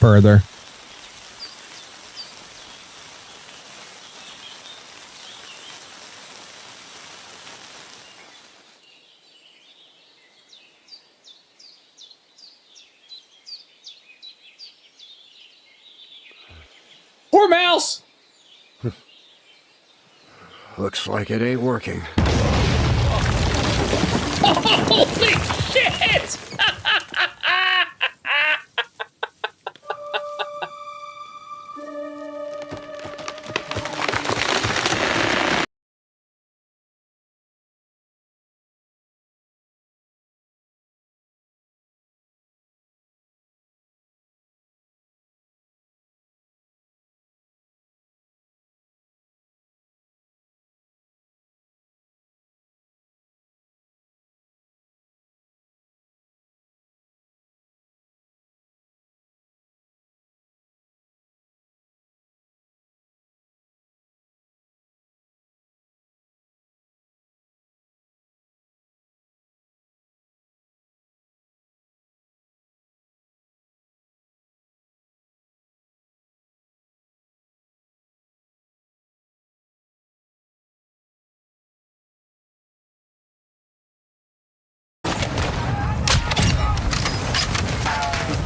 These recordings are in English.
further. Poor mouse! Looks like it ain't working. Holy shit!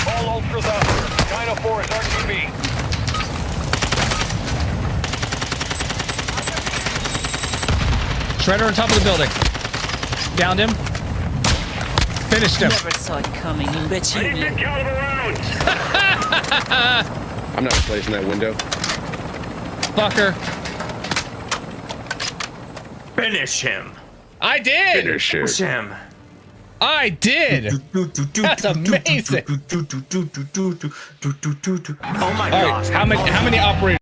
All Ultras up. China 4 is RTB. Shredder on top of the building. Downed him. Finished him. Never saw it coming, you bet you Need will. big caliber rounds. I'm not replacing that window. Fucker. Finish him. I did! Finish it. Finish him. I did! That's amazing! Oh my Alright, gosh. how many operators?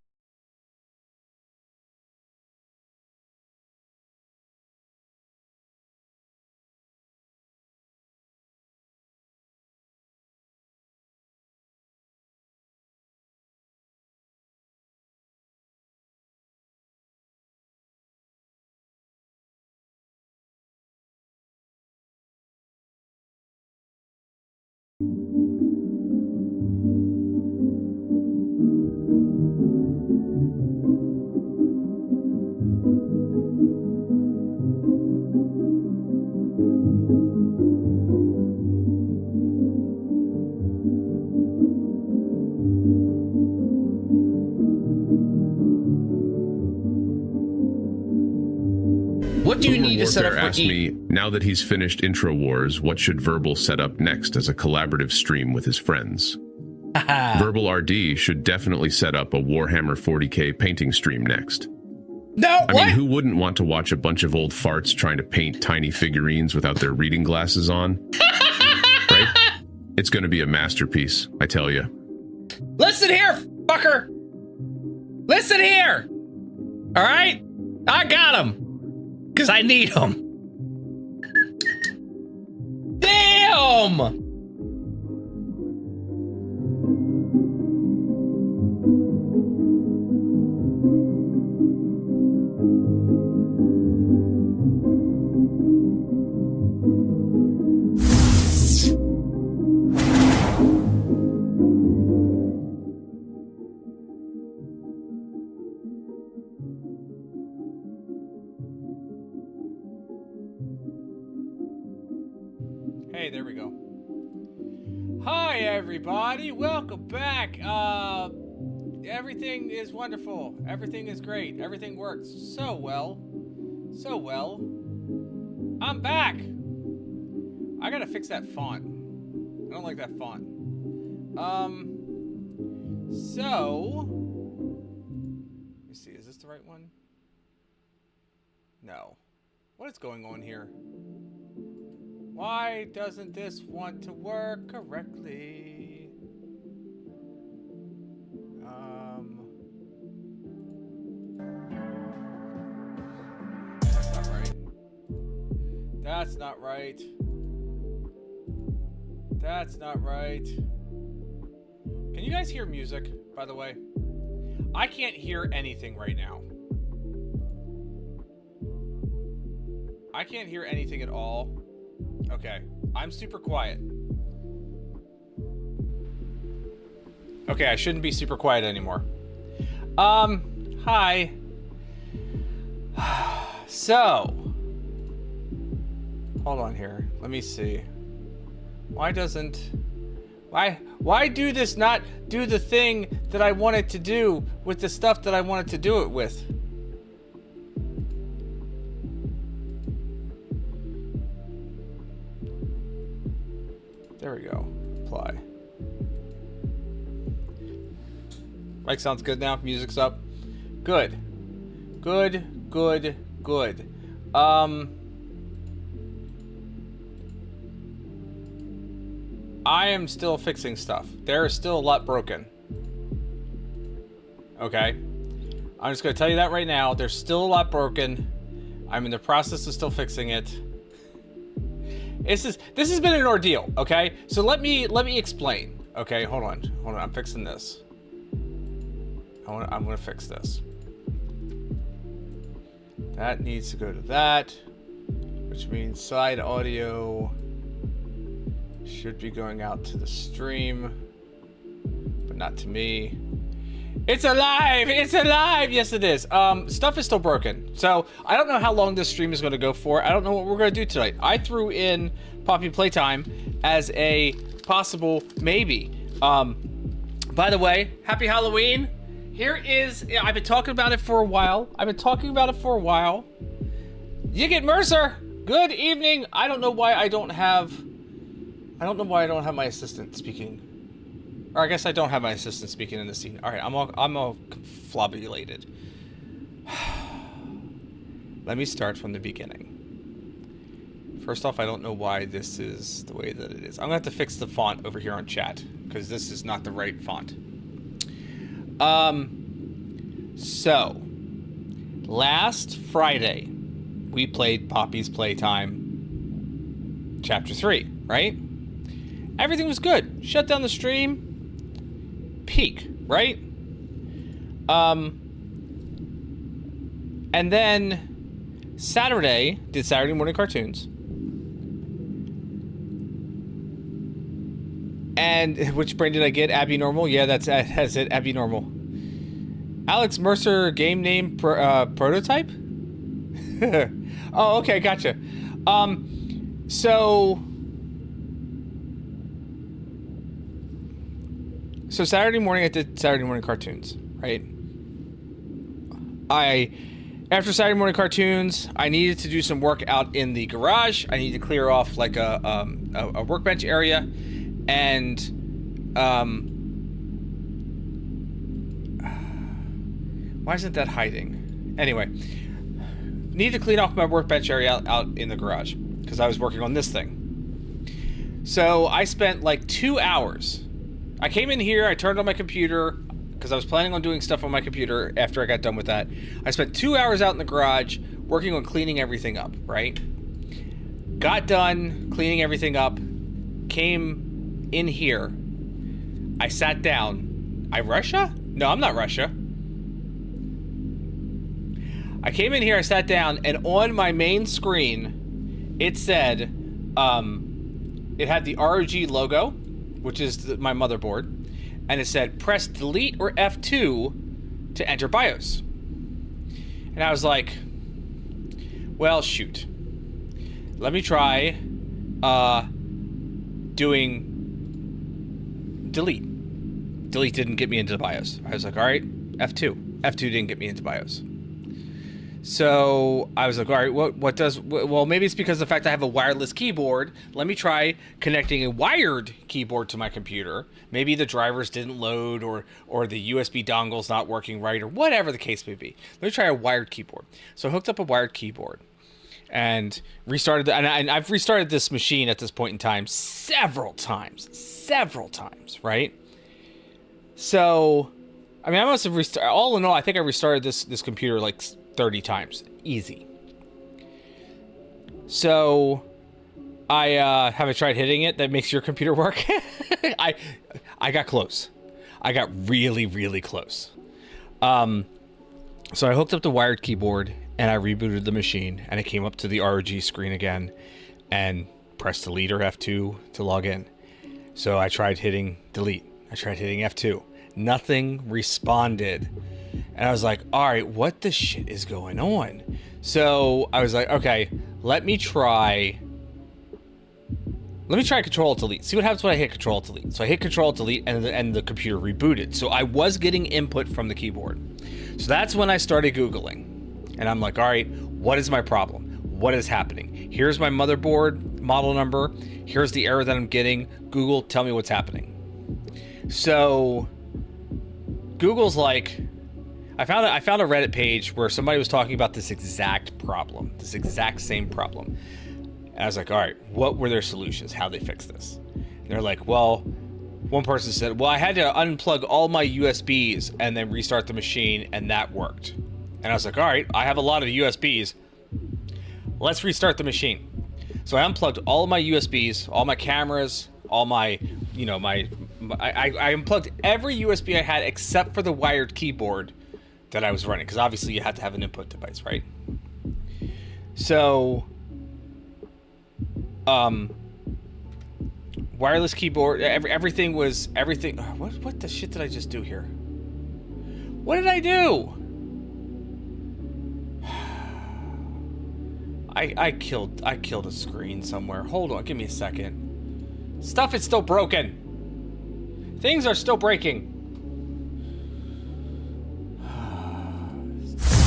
What do you need to set up for asked me, now that he's finished Intro Wars, what should Verbal set up next as a collaborative stream with his friends? Verbal RD should definitely set up a Warhammer 40k painting stream next. No, I mean, who wouldn't want to watch a bunch of old farts trying to paint tiny figurines without their reading glasses on? Right? It's going to be a masterpiece, I tell you. Listen here, fucker! Listen here! Alright? I got him! Because I need him. Damn! Hey, there we go. Hi, everybody. Welcome back. Everything is wonderful. Everything is great. Everything works so well. So well. I'm back. I gotta fix that font. I don't like that font. So... Let me see. Is this the right one? No. What is going on here? Why doesn't this want to work correctly? That's not right. That's not right. That's not right. Can you guys hear music, by the way? I can't hear anything right now. I can't hear anything at all. Okay, I'm super quiet. Okay, I shouldn't be super quiet anymore. Hi. So, hold on here. Let me see. Why do this not do the thing that I wanted to do with the stuff that I wanted to do it with? There we go. Apply. Mic sounds good now. Music's up. Good. Good. I am still fixing stuff. There is still a lot broken. Okay? I'm just going to tell you that right now. There's still a lot broken. I'm in the process of still fixing it. This has been an ordeal, okay? So let me explain. Okay, hold on. I'm fixing this. I'm going to fix this. That needs to go to that, which means side audio should be going out to the stream, but not to me. It's alive! It's alive! Yes, it is. Stuff is still broken. So, I don't know how long this stream is going to go for. I don't know what we're going to do tonight. I threw in Poppy Playtime as a possible maybe. By the way, happy Halloween. Here is, I've been talking about it for a while. You get Mercer. Good evening. I don't know why I don't have my assistant speaking. Or I guess I don't have my assistant speaking in the scene. All right, I'm all confabulated. Let me start from the beginning. First off, I don't know why this is the way that it is. I'm gonna have to fix the font over here on chat because this is not the right font. So last Friday we played Poppy's Playtime Chapter 3, right? Everything was good. Shut down the stream. Peak, right? And then Saturday did Saturday morning cartoons. And which brain did I get? Abby Normal? Yeah, that's it. Abby Normal. Alex Mercer game name prototype? Oh, okay, gotcha. So Saturday morning I did Saturday morning cartoons, right? After Saturday morning cartoons, I needed to do some work out in the garage. I needed to clear off like a workbench area, and why isn't that hiding? Anyway, needed to clean off my workbench area out in the garage because I was working on this thing. So I spent like 2 hours. I came in here, I turned on my computer because I was planning on doing stuff on my computer after I got done with that. I spent 2 hours out in the garage working on cleaning everything up, right? Got done cleaning everything up, came in here. I sat down. Russia? No, I'm not Russia. I came in here, I sat down, and on my main screen, it said, it had the ROG logo, which is my motherboard, and it said, press delete or F2 to enter BIOS. And I was like, well, shoot. Let me try doing delete. Delete didn't get me into the BIOS. I was like, all right, F2. F2 didn't get me into BIOS. So I was like, all right, what does, well, maybe it's because of the fact I have a wireless keyboard. Let me try connecting a wired keyboard to my computer. Maybe the drivers didn't load or the USB dongle's not working right or whatever the case may be. Let me try a wired keyboard. So I hooked up a wired keyboard and restarted, and I've restarted this machine at this point in time several times, right? So, I mean, I must have restarted, all in all, I think I restarted this computer like 30 times. Easy. So, have I tried hitting it? That makes your computer work? I got close. I got really, really close. So I hooked up the wired keyboard and I rebooted the machine and it came up to the ROG screen again and pressed delete or F2 to log in. So I tried hitting delete. I tried hitting F2. Nothing responded. And I was like, all right, what the shit is going on? So I was like, okay, let me try Control-Delete. See what happens when I hit Control-Delete. So I hit Control-Delete and the computer rebooted. So I was getting input from the keyboard. So that's when I started Googling. And I'm like, all right, what is my problem? What is happening? Here's my motherboard model number. Here's the error that I'm getting. Google, tell me what's happening. So Google's like, I found a Reddit page where somebody was talking about this exact problem, this exact same problem. And I was like, all right, what were their solutions? How they fix this? And they're like, well, one person said, well, I had to unplug all my USBs and then restart the machine, and that worked. And I was like, all right, I have a lot of USBs. Let's restart the machine. So I unplugged all of my USBs, all my cameras, all my, I unplugged every USB I had except for the wired keyboard that I was running, because obviously you have to have an input device, right? So, wireless keyboard, everything. What the shit did I just do here? What did I do? I killed a screen somewhere. Hold on, give me a second. Stuff is still broken. Things are still breaking.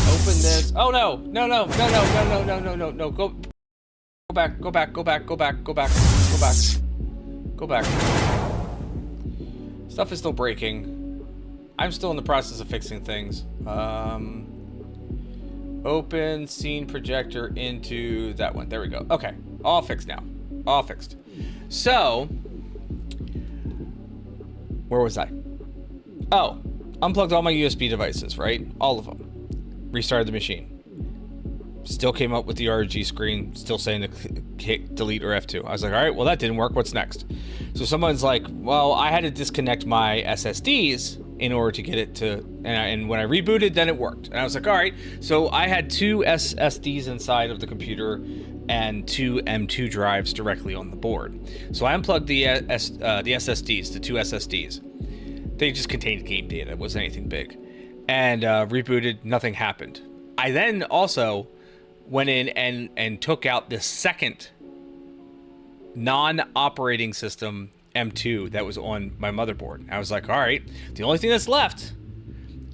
Open this. Oh no! No! Go back. Stuff is still breaking. I'm still in the process of fixing things. Open scene projector into that one. There we go. Okay, all fixed now. All fixed. So, where was I? Oh, unplugged all my USB devices, right? All of them. Restarted the machine. Still came up with the RG screen, still saying to hit delete or F2. I was like, all right, well, that didn't work. What's next? So someone's like, well, I had to disconnect my SSDs in order to get it to, and when I rebooted, then it worked. And I was like, all right. So I had 2 SSDs inside of the computer and 2 M2 drives directly on the board. So I unplugged the SSDs, the 2 SSDs. They just contained game data. It wasn't anything big. And rebooted, nothing happened. I then also went in and took out the second non-operating system M2 that was on my motherboard. I was like, all right, the only thing that's left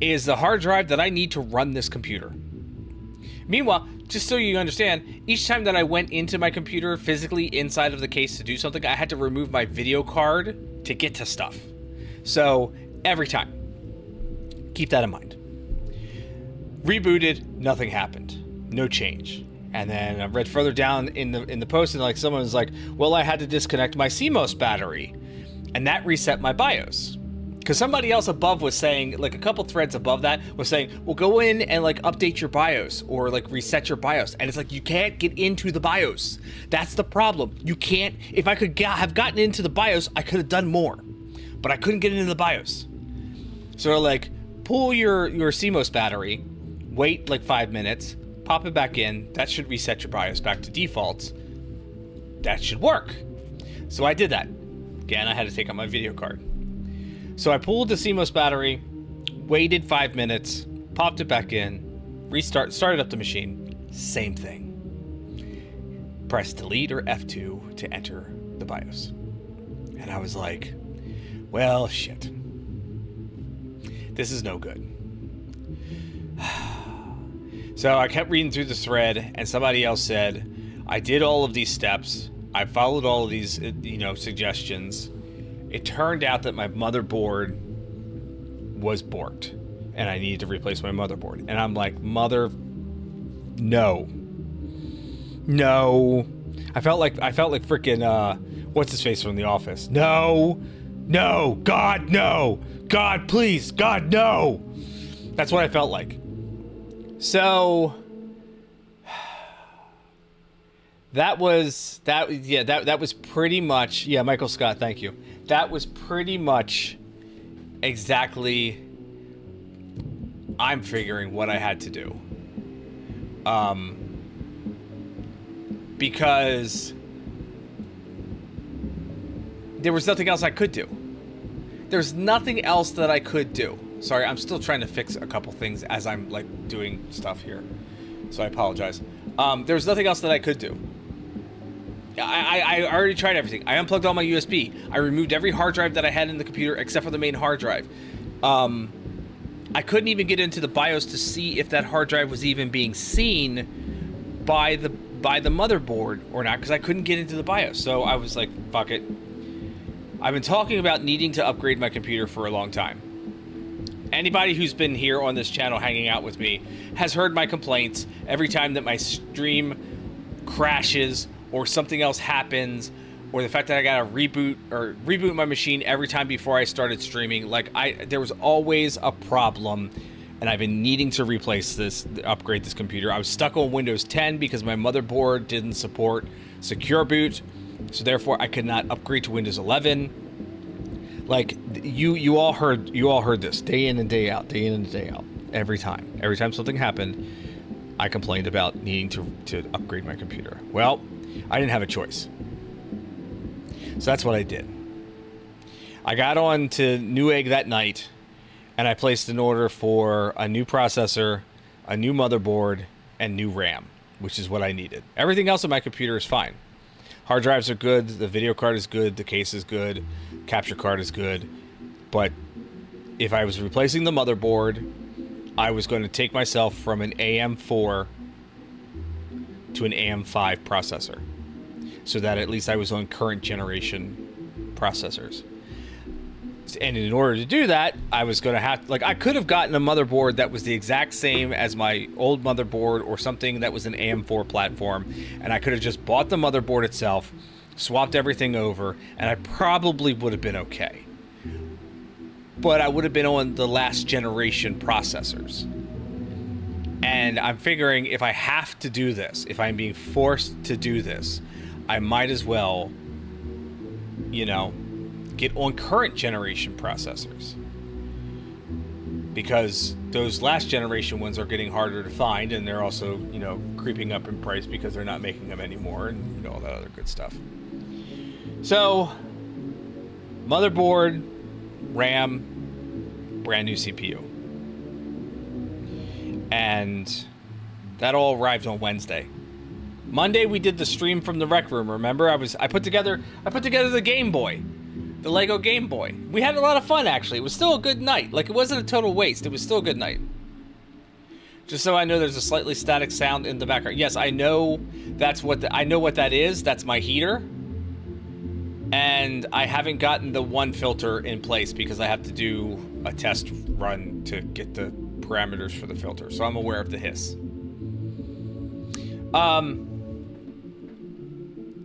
is the hard drive that I need to run this computer. Meanwhile, just so you understand, each time that I went into my computer physically inside of the case to do something, I had to remove my video card to get to stuff. So every time, keep that in mind. Rebooted, nothing happened. No change. And then I read further down in the post, and like someone was like, well, I had to disconnect my CMOS battery, and that reset my BIOS. Because somebody else above was saying, like a couple threads above that was saying, well, go in and like update your BIOS or like reset your BIOS. And it's like, you can't get into the BIOS. That's the problem. You can't. If I could have gotten into the BIOS, I could have done more, but I couldn't get into the BIOS. So like, pull your CMOS battery, wait like 5 minutes, pop it back in. That should reset your BIOS back to defaults. That should work. So I did that. Again, I had to take out my video card. So I pulled the CMOS battery, waited 5 minutes, popped it back in, started up the machine. Same thing. Press delete or F2 to enter the BIOS. And I was like, well, shit. This is no good. So I kept reading through the thread, and somebody else said, I did all of these steps. I followed all of these, suggestions. It turned out that my motherboard was borked, and I needed to replace my motherboard. And I'm like, no. I felt like freaking, what's his face from The Office? No, God, no. God, please, God, no. That's what I felt like. So that was pretty much, yeah, Michael Scott, thank you. That was pretty much exactly, I'm figuring what I had to do. Because there was nothing else I could do. There's nothing else that I could do. Sorry, I'm still trying to fix a couple things as I'm like doing stuff here, so I apologize. There's nothing else that I could do. I already tried everything. I unplugged all my USB. I removed every hard drive that I had in the computer except for the main hard drive. I couldn't even get into the BIOS to see if that hard drive was even being seen by the motherboard or not, because I couldn't get into the BIOS. So I was like, fuck it. I've been talking about needing to upgrade my computer for a long time. Anybody who's been here on this channel hanging out with me has heard my complaints every time that my stream crashes or something else happens, or the fact that I gotta reboot my machine every time before I started streaming. Like, there was always a problem, and I've been needing to upgrade this computer. I was stuck on Windows 10 because my motherboard didn't support secure boot, so therefore I could not upgrade to Windows 11. Like, you all heard this day in and day out, every time something happened, I complained about needing to upgrade my computer. Well, I didn't have a choice. So that's what I did. I got on to Newegg that night, and I placed an order for a new processor, a new motherboard, and new RAM, which is what I needed. Everything else on my computer is fine. Hard drives are good, the video card is good, the case is good, capture card is good, but if I was replacing the motherboard, I was going to take myself from an AM4 to an AM5 processor, so that at least I was on current generation processors. And in order to do that, I was going to have, like, I could have gotten a motherboard that was the exact same as my old motherboard, or something that was an AM4 platform, and I could have just bought the motherboard itself, swapped everything over, and I probably would have been okay. But I would have been on the last generation processors. And I'm figuring, if I have to do this, if I'm being forced to do this, I might as well, you know, get on current generation processors, because those last generation ones are getting harder to find, and they're also, you know, creeping up in price because they're not making them anymore, and, you know, all that other good stuff. So, motherboard, RAM, brand new CPU, and that all arrived on Wednesday. Monday we did the stream from the rec room. Remember, I put together the Game Boy. The Lego Game Boy. We had a lot of fun, actually. It was still a good night. Like, it wasn't a total waste. It was still a good night. Just so I know, there's a slightly static sound in the background. Yes, I know I know what that is. That's my heater. And I haven't gotten the one filter in place because I have to do a test run to get the parameters for the filter. So I'm aware of the hiss.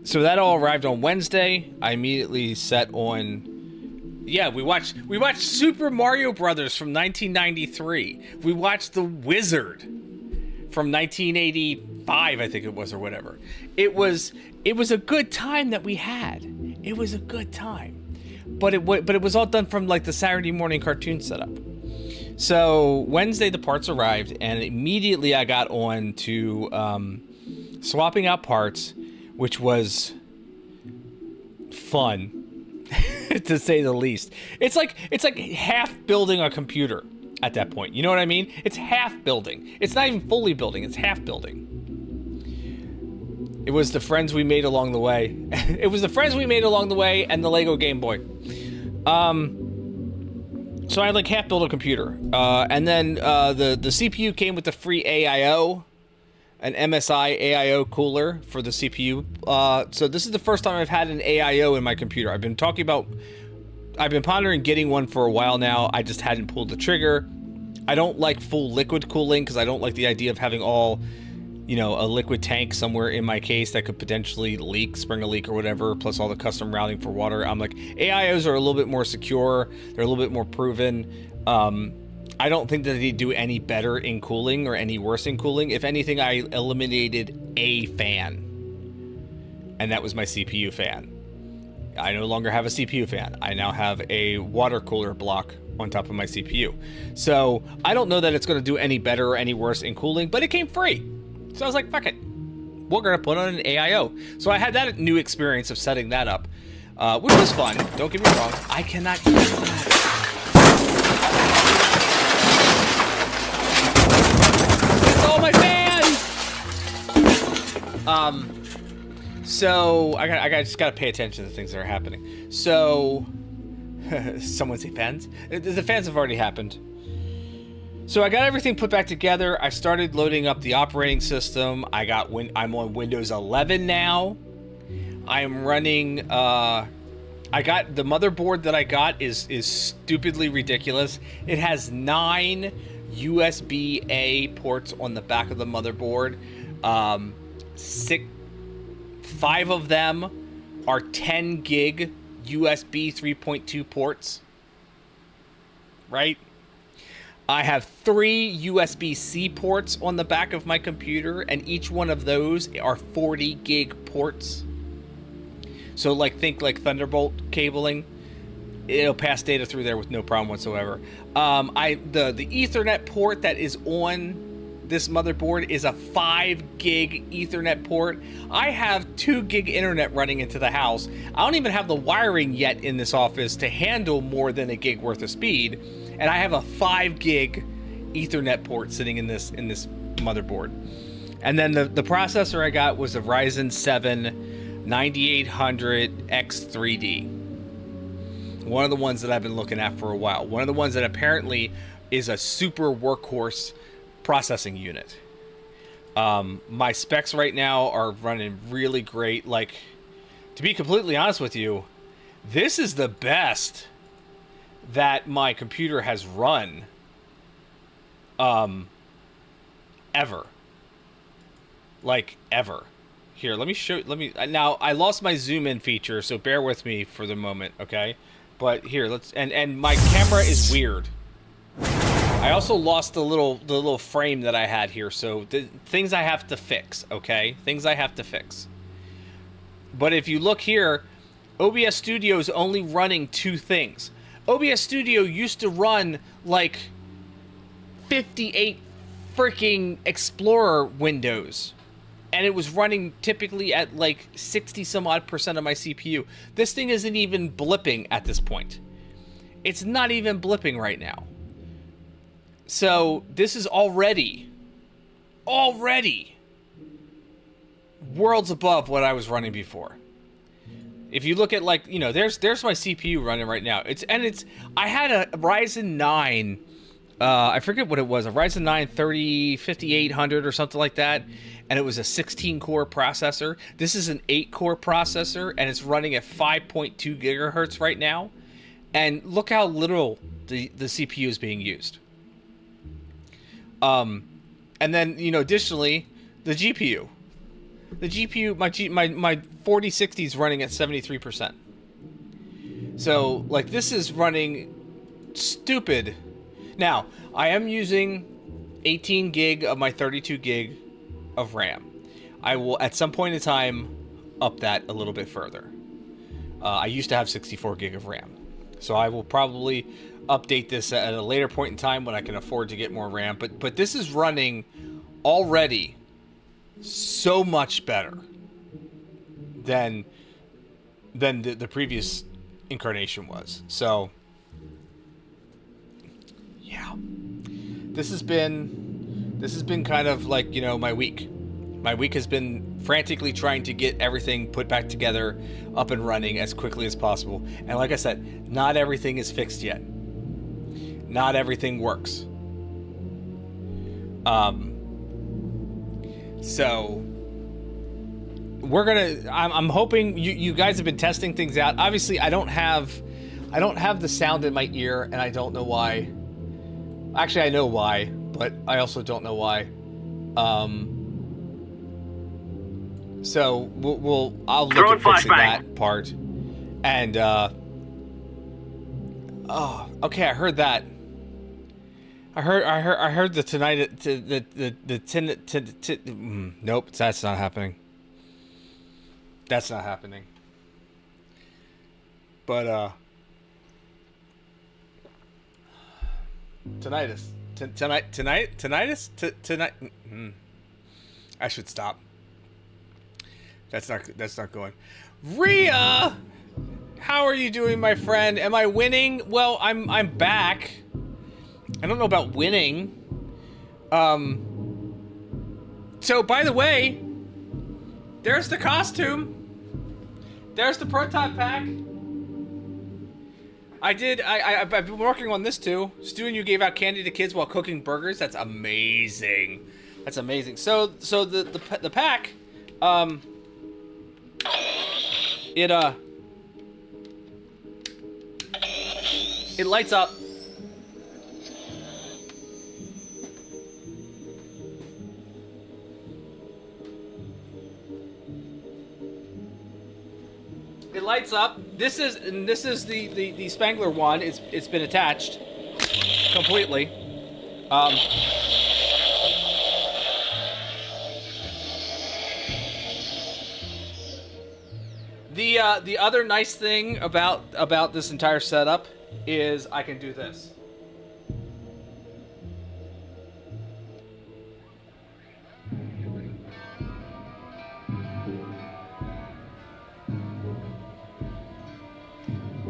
So that all arrived on Wednesday. I immediately set on... Yeah, we watched Super Mario Brothers from 1993. We watched The Wizard from 1985, I think it was, or whatever. It was a good time that we had. It was a good time. But it was all done from, like, the Saturday morning cartoon setup. So Wednesday the parts arrived, and immediately I got on to swapping out parts, which was fun, to say the least. It's like half building a computer at that point. You know what I mean? It's half building. It's not even fully building. It's half building. It was the friends we made along the way. It was the friends we made along the way and the Lego Game Boy. So I had like half built a computer, and then the CPU came with the free AIO. An MSI AIO cooler for the CPU. So this is the first time I've had an AIO in my computer. I've been pondering getting one for a while now. I just hadn't pulled the trigger. I don't like full liquid cooling because I don't like the idea of having all, you know, a liquid tank somewhere in my case that could potentially spring a leak or whatever, plus all the custom routing for water. I'm like, AIOs are a little bit more secure. They're a little bit more proven. I don't think that they do any better in cooling or any worse in cooling. If anything, I eliminated a fan, and that was my CPU fan. I no longer have a CPU fan. I now have a water cooler block on top of my CPU. So I don't know that it's going to do any better or any worse in cooling, but it came free. So I was like, fuck it. We're going to put on an AIO. So I had that new experience of setting that up, which was fun. Don't get me wrong. I cannot use that. So I just gotta pay attention to things that are happening. So, someone say fans? The fans have already happened. So I got everything put back together. I started loading up the operating system. I'm on Windows 11 now. I'm running. I got the motherboard that I got is stupidly ridiculous. It has 9 USB-A ports on the back of the motherboard. 5 of them are 10 gig USB 3.2 ports. Right? I have 3 USB-C ports on the back of my computer, and each one of those are 40 gig ports. So think like Thunderbolt cabling. It'll pass data through there with no problem whatsoever. The Ethernet port that is on this motherboard is a 5 gig Ethernet port. I have 2 gig internet running into the house. I don't even have the wiring yet in this office to handle more than a gig worth of speed. And I have a 5 gig Ethernet port sitting in this motherboard. And then the processor I got was a Ryzen 7 9800X3D. One of the ones that I've been looking at for a while. One of the ones that apparently is a super workhorse processing unit. My specs right now are running really great. Like, to be completely honest with you, this is the best that my computer has run ever. Like, ever. Here, now I lost my zoom in feature, so bear with me for the moment, okay? But here, and my camera is weird. I also lost the little frame that I had here, so things I have to fix, okay? Things I have to fix. But if you look here, OBS Studio is only running 2 things. OBS Studio used to run like 58 freaking Explorer windows. And it was running typically at like 60 some odd % of my CPU. This thing isn't even blipping at this point. It's not even blipping right now. So this is already worlds above what I was running before. If you look at, like, you know, there's my CPU running right now. I had a Ryzen 9, I forget what it was, a Ryzen 9 5800 or something like that, and it was a 16-core processor. This is an 8-core processor, and it's running at 5.2 gigahertz right now. And look how little the CPU is being used. And then, you know, additionally, the GPU. The GPU, my 4060 is running at 73%. So, like, this is running stupid. Now, I am using 18 gig of my 32 gig of RAM. I will, at some point in time, up that a little bit further. I used to have 64 gig of RAM. So I will probably update this at a later point in time when I can afford to get more RAM. But this is running already so much better than the previous incarnation was. So yeah, this has been kind of like, you know, my week. My week has been frantically trying to get everything put back together, up and running as quickly as possible. And like I said, not everything is fixed yet. Not everything works. So I'm hoping you guys have been testing things out. Obviously, I don't have the sound in my ear, and I don't know why. Actually, I know why, but I also don't know why. So I'll look at fixing that part. And oh, okay, I heard that. I heard the tonight nope, that's not happening. That's not happening. But tinnitus. Tonight. I should stop. That's not going. Rhea, how are you doing, my friend? Am I winning? Well, I'm back. I don't know about winning. So by the way, There's the costume. There's the prototype pack. I've been working on this too. Stu and you gave out candy to kids while cooking burgers. That's amazing. That's amazing. So the pack, it lights up. It lights up. This is the Spangler one. It's been attached completely. The other nice thing about this entire setup is I can do this.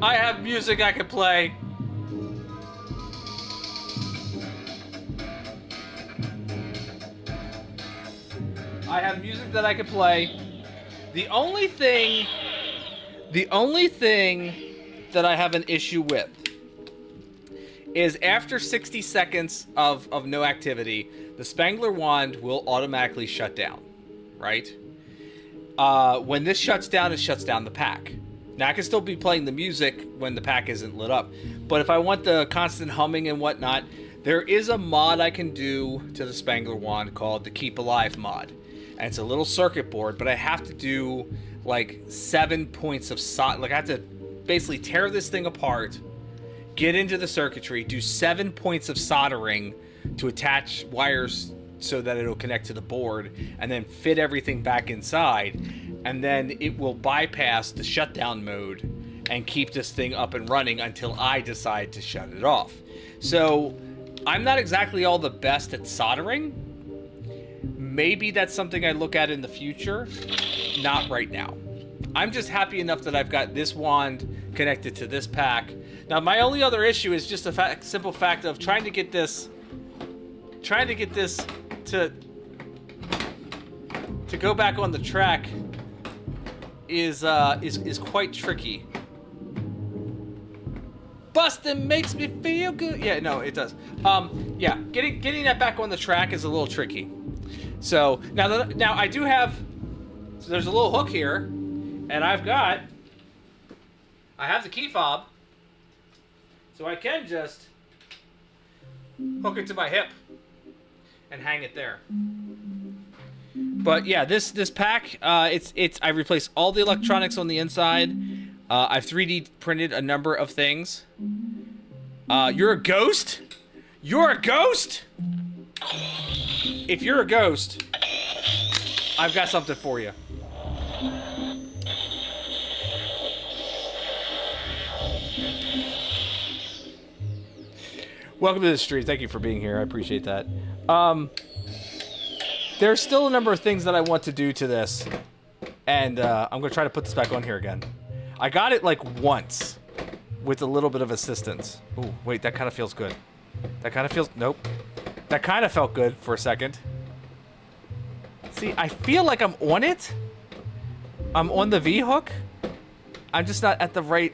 I have music I can play. I have music that I can play. The only thing that I have an issue with is after 60 seconds of no activity, the Spangler wand will automatically shut down, right? When this shuts down, it shuts down the pack. Now, I can still be playing the music when the pack isn't lit up, but if I want the constant humming and whatnot, there is a mod I can do to the Spangler wand called the Keep Alive mod. And it's a little circuit board, but I have to do like 7 points of solder. Like I have to basically tear this thing apart, get into the circuitry, do 7 points of soldering to attach wires so that it'll connect to the board, and then fit everything back inside. And then it will bypass the shutdown mode and keep this thing up and running until I decide to shut it off. So I'm not exactly all the best at soldering. Maybe that's something I look at in the future. Not right now. I'm just happy enough that I've got this wand connected to this pack. Now, my only other issue is just a simple fact of trying to get this to go back on the track is quite tricky. Bustin' makes me feel good. Yeah, no, it does. Yeah, getting that back on the track is a little tricky. So now I do have. So there's a little hook here, and I have the key fob, so I can just hook it to my hip and hang it there. But yeah, this pack, I replaced all the electronics on the inside. I've 3D printed a number of things. You're a ghost? You're a ghost? If you're a ghost, I've got something for you. Welcome to the stream. Thank you for being here. I appreciate that. There's still a number of things that I want to do to this, and I'm going to try to put this back on here again. I got it like once with a little bit of assistance. Ooh, wait, that kind of feels good. That kind of feels... Nope. That kind of felt good for a second. See, I feel like I'm on it. I'm on the V-hook. I'm just not at the right...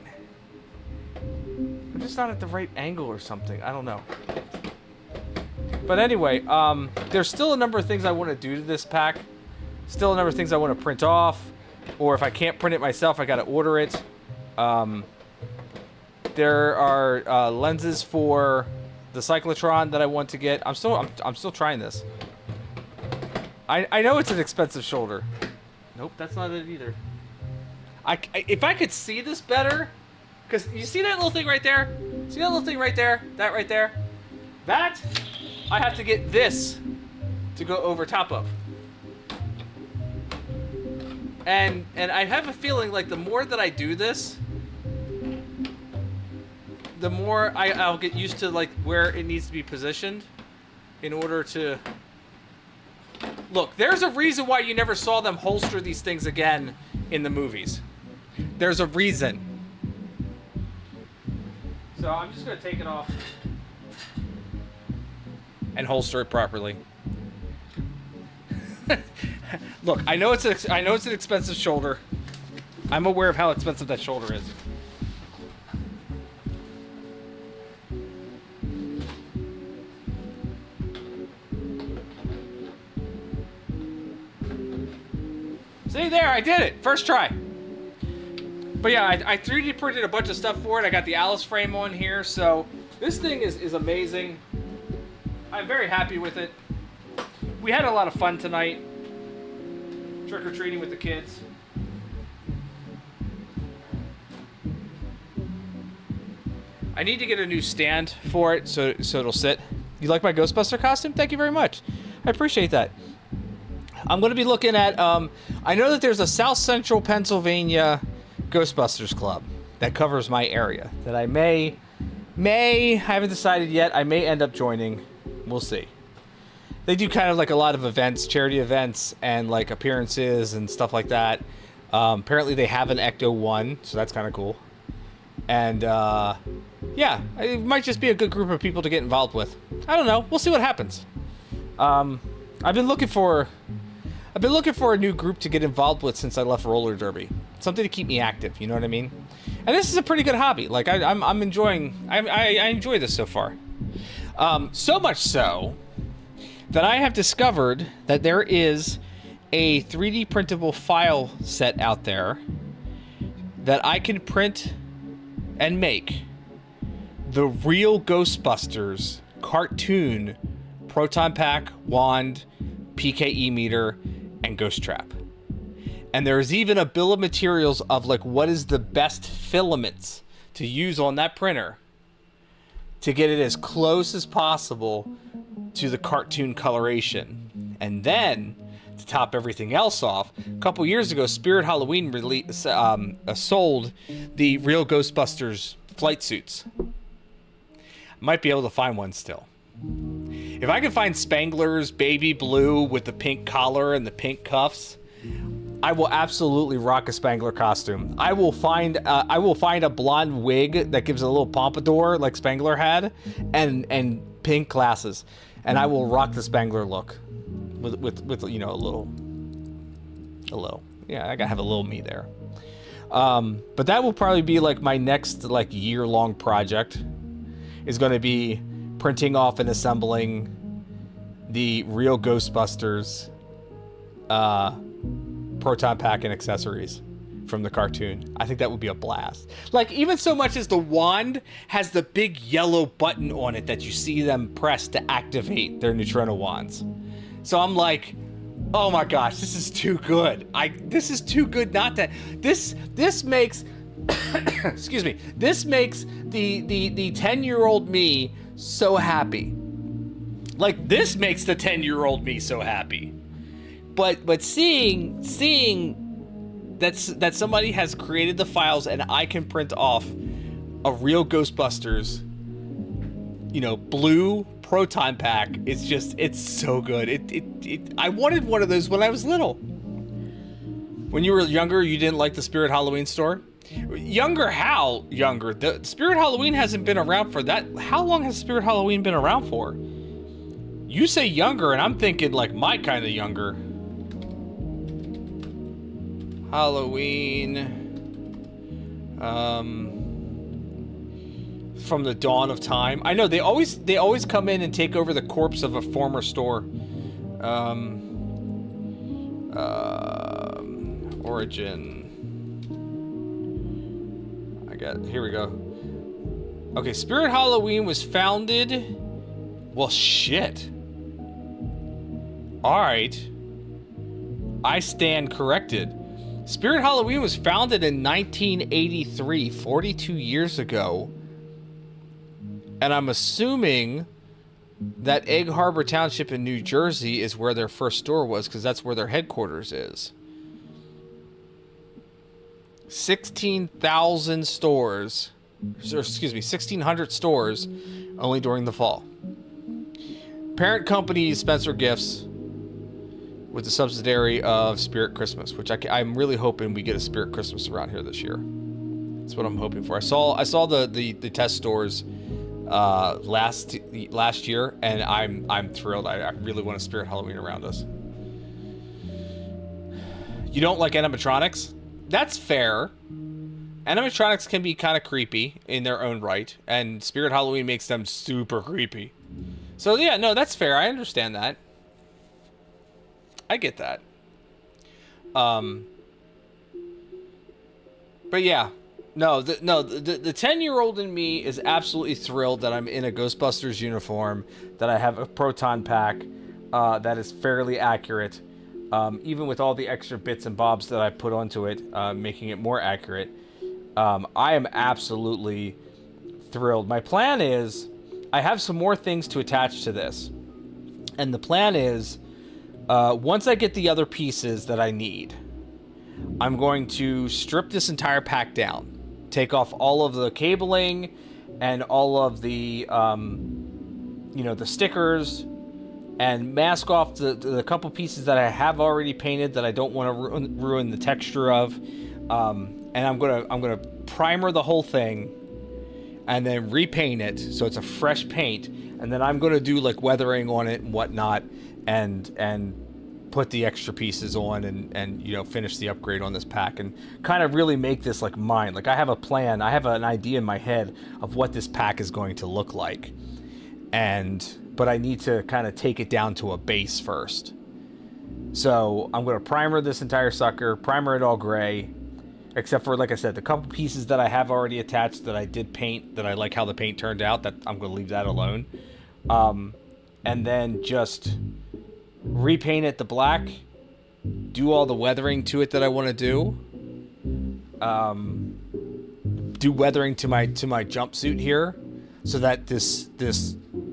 I'm just not at the right angle or something. I don't know. But anyway, there's still a number of things I want to do to this pack. Still a number of things I want to print off. Or if I can't print it myself, I got to order it. There are lenses for the cyclotron that I want to get. I'm still trying this. I know it's an expensive shoulder. Nope, that's not it either. If I could see this better, because you see that little thing right there? See that little thing right there? That right there? That I have to get this to go over top of. And I have a feeling like the more that I do this, the more I'll get used to like where it needs to be positioned in order to... Look, there's a reason why you never saw them holster these things again in the movies. There's a reason. So I'm just going to take it off and holster it properly. Look, I know it's an expensive shoulder. I'm aware of how expensive that shoulder is. See there, I did it. First try. But yeah, I 3D printed a bunch of stuff for it. I got the Alice frame on here, so this thing is amazing. I'm very happy with it. We had a lot of fun tonight. Trick-or-treating with the kids. I need to get a new stand for it so it'll sit. You like my Ghostbuster costume? Thank you very much. I appreciate that. I'm going to be looking at, I know that there's a South Central Pennsylvania Ghostbusters Club that covers my area that I may, I haven't decided yet, I may end up joining. We'll see. They do kind of like a lot of events, charity events, and like appearances and stuff like that. Apparently they have an Ecto 1, so that's kind of cool. And, yeah, it might just be a good group of people to get involved with. I don't know. We'll see what happens. I've been looking for a new group to get involved with since I left roller derby. Something to keep me active, you know what I mean? And this is a pretty good hobby. Like I'm enjoying. I enjoy this so far. So much so that I have discovered that there is a 3D printable file set out there that I can print and make the real Ghostbusters cartoon proton pack, wand, PKE meter, and ghost trap. And there's even a bill of materials of like what is the best filaments to use on that printer to get it as close as possible to the cartoon coloration. And then to top everything else off, a couple years ago Spirit Halloween sold the real Ghostbusters flight suits. Might be able to find one still. If I can find Spangler's baby blue with the pink collar and the pink cuffs, I will absolutely rock a Spangler costume. I will find a blonde wig that gives a little pompadour like Spangler had, and pink glasses, and I will rock the Spangler look with you know a little. Yeah, I gotta have a little me there. But that will probably be like my next like year-long project. Is going to be printing off and assembling the real Ghostbusters proton pack and accessories from the cartoon. I think that would be a blast. Like even so much as the wand has the big yellow button on it that you see them press to activate their neutrino wands. So I'm like, oh my gosh, this is too good. This is too good not to. This makes excuse me. This makes the 10-year-old me so happy. Like this makes the 10-year-old me so happy. But seeing that somebody has created the files and I can print off a real Ghostbusters, you know, blue proton pack, it's so good. I wanted one of those when I was little. When you were younger, you didn't like the Spirit Halloween store? Younger? How younger? The Spirit Halloween hasn't been around for that. How long has Spirit Halloween been around for? You say younger, and I'm thinking like my kind of younger. Halloween. From the dawn of time. I know they always come in and take over the corpse of a former store. Origin. Here we go. Okay, Spirit Halloween was founded. Well, shit. Alright. I stand corrected. Spirit Halloween was founded in 1983, 42 years ago. And I'm assuming that Egg Harbor Township in New Jersey is where their first store was, because that's where their headquarters is. 16,000 stores, or excuse me, 1,600 stores only during the fall. Parent company Spencer Gifts with the subsidiary of Spirit Christmas, which I'm really hoping we get a Spirit Christmas around here this year. That's what I'm hoping for. I saw the test stores last year, and I'm thrilled. I really want a Spirit Halloween around us. You don't like animatronics? That's fair. Animatronics can be kind of creepy in their own right, and Spirit Halloween makes them super creepy. So yeah, no, that's fair. I understand that. I get that. But yeah, no, the 10-year-old in me is absolutely thrilled that I'm in a Ghostbusters uniform, that I have a proton pack that is fairly accurate, even with all the extra bits and bobs that I put onto it, making it more accurate. I am absolutely thrilled. My plan is, I have some more things to attach to this, and the plan is, once I get the other pieces that I need, I'm going to strip this entire pack down. Take off all of the cabling and all of the, the stickers, and mask off the couple pieces that I have already painted that I don't want to ruin the texture of. And I'm gonna primer the whole thing, and then repaint it so it's a fresh paint. And then I'm gonna do like weathering on it and whatnot, and put the extra pieces on, and finish the upgrade on this pack, and kind of really make this like mine. Like I have a plan, I have an idea in my head of what this pack is going to look like, but I need to kind of take it down to a base first. So I'm gonna primer this entire sucker, primer it all gray, except for, like I said, the couple pieces that I have already attached that I did paint, that I like how the paint turned out, that I'm gonna leave that alone. And then just repaint it the black, do all the weathering to it that I want to do, do weathering to my jumpsuit here, so that this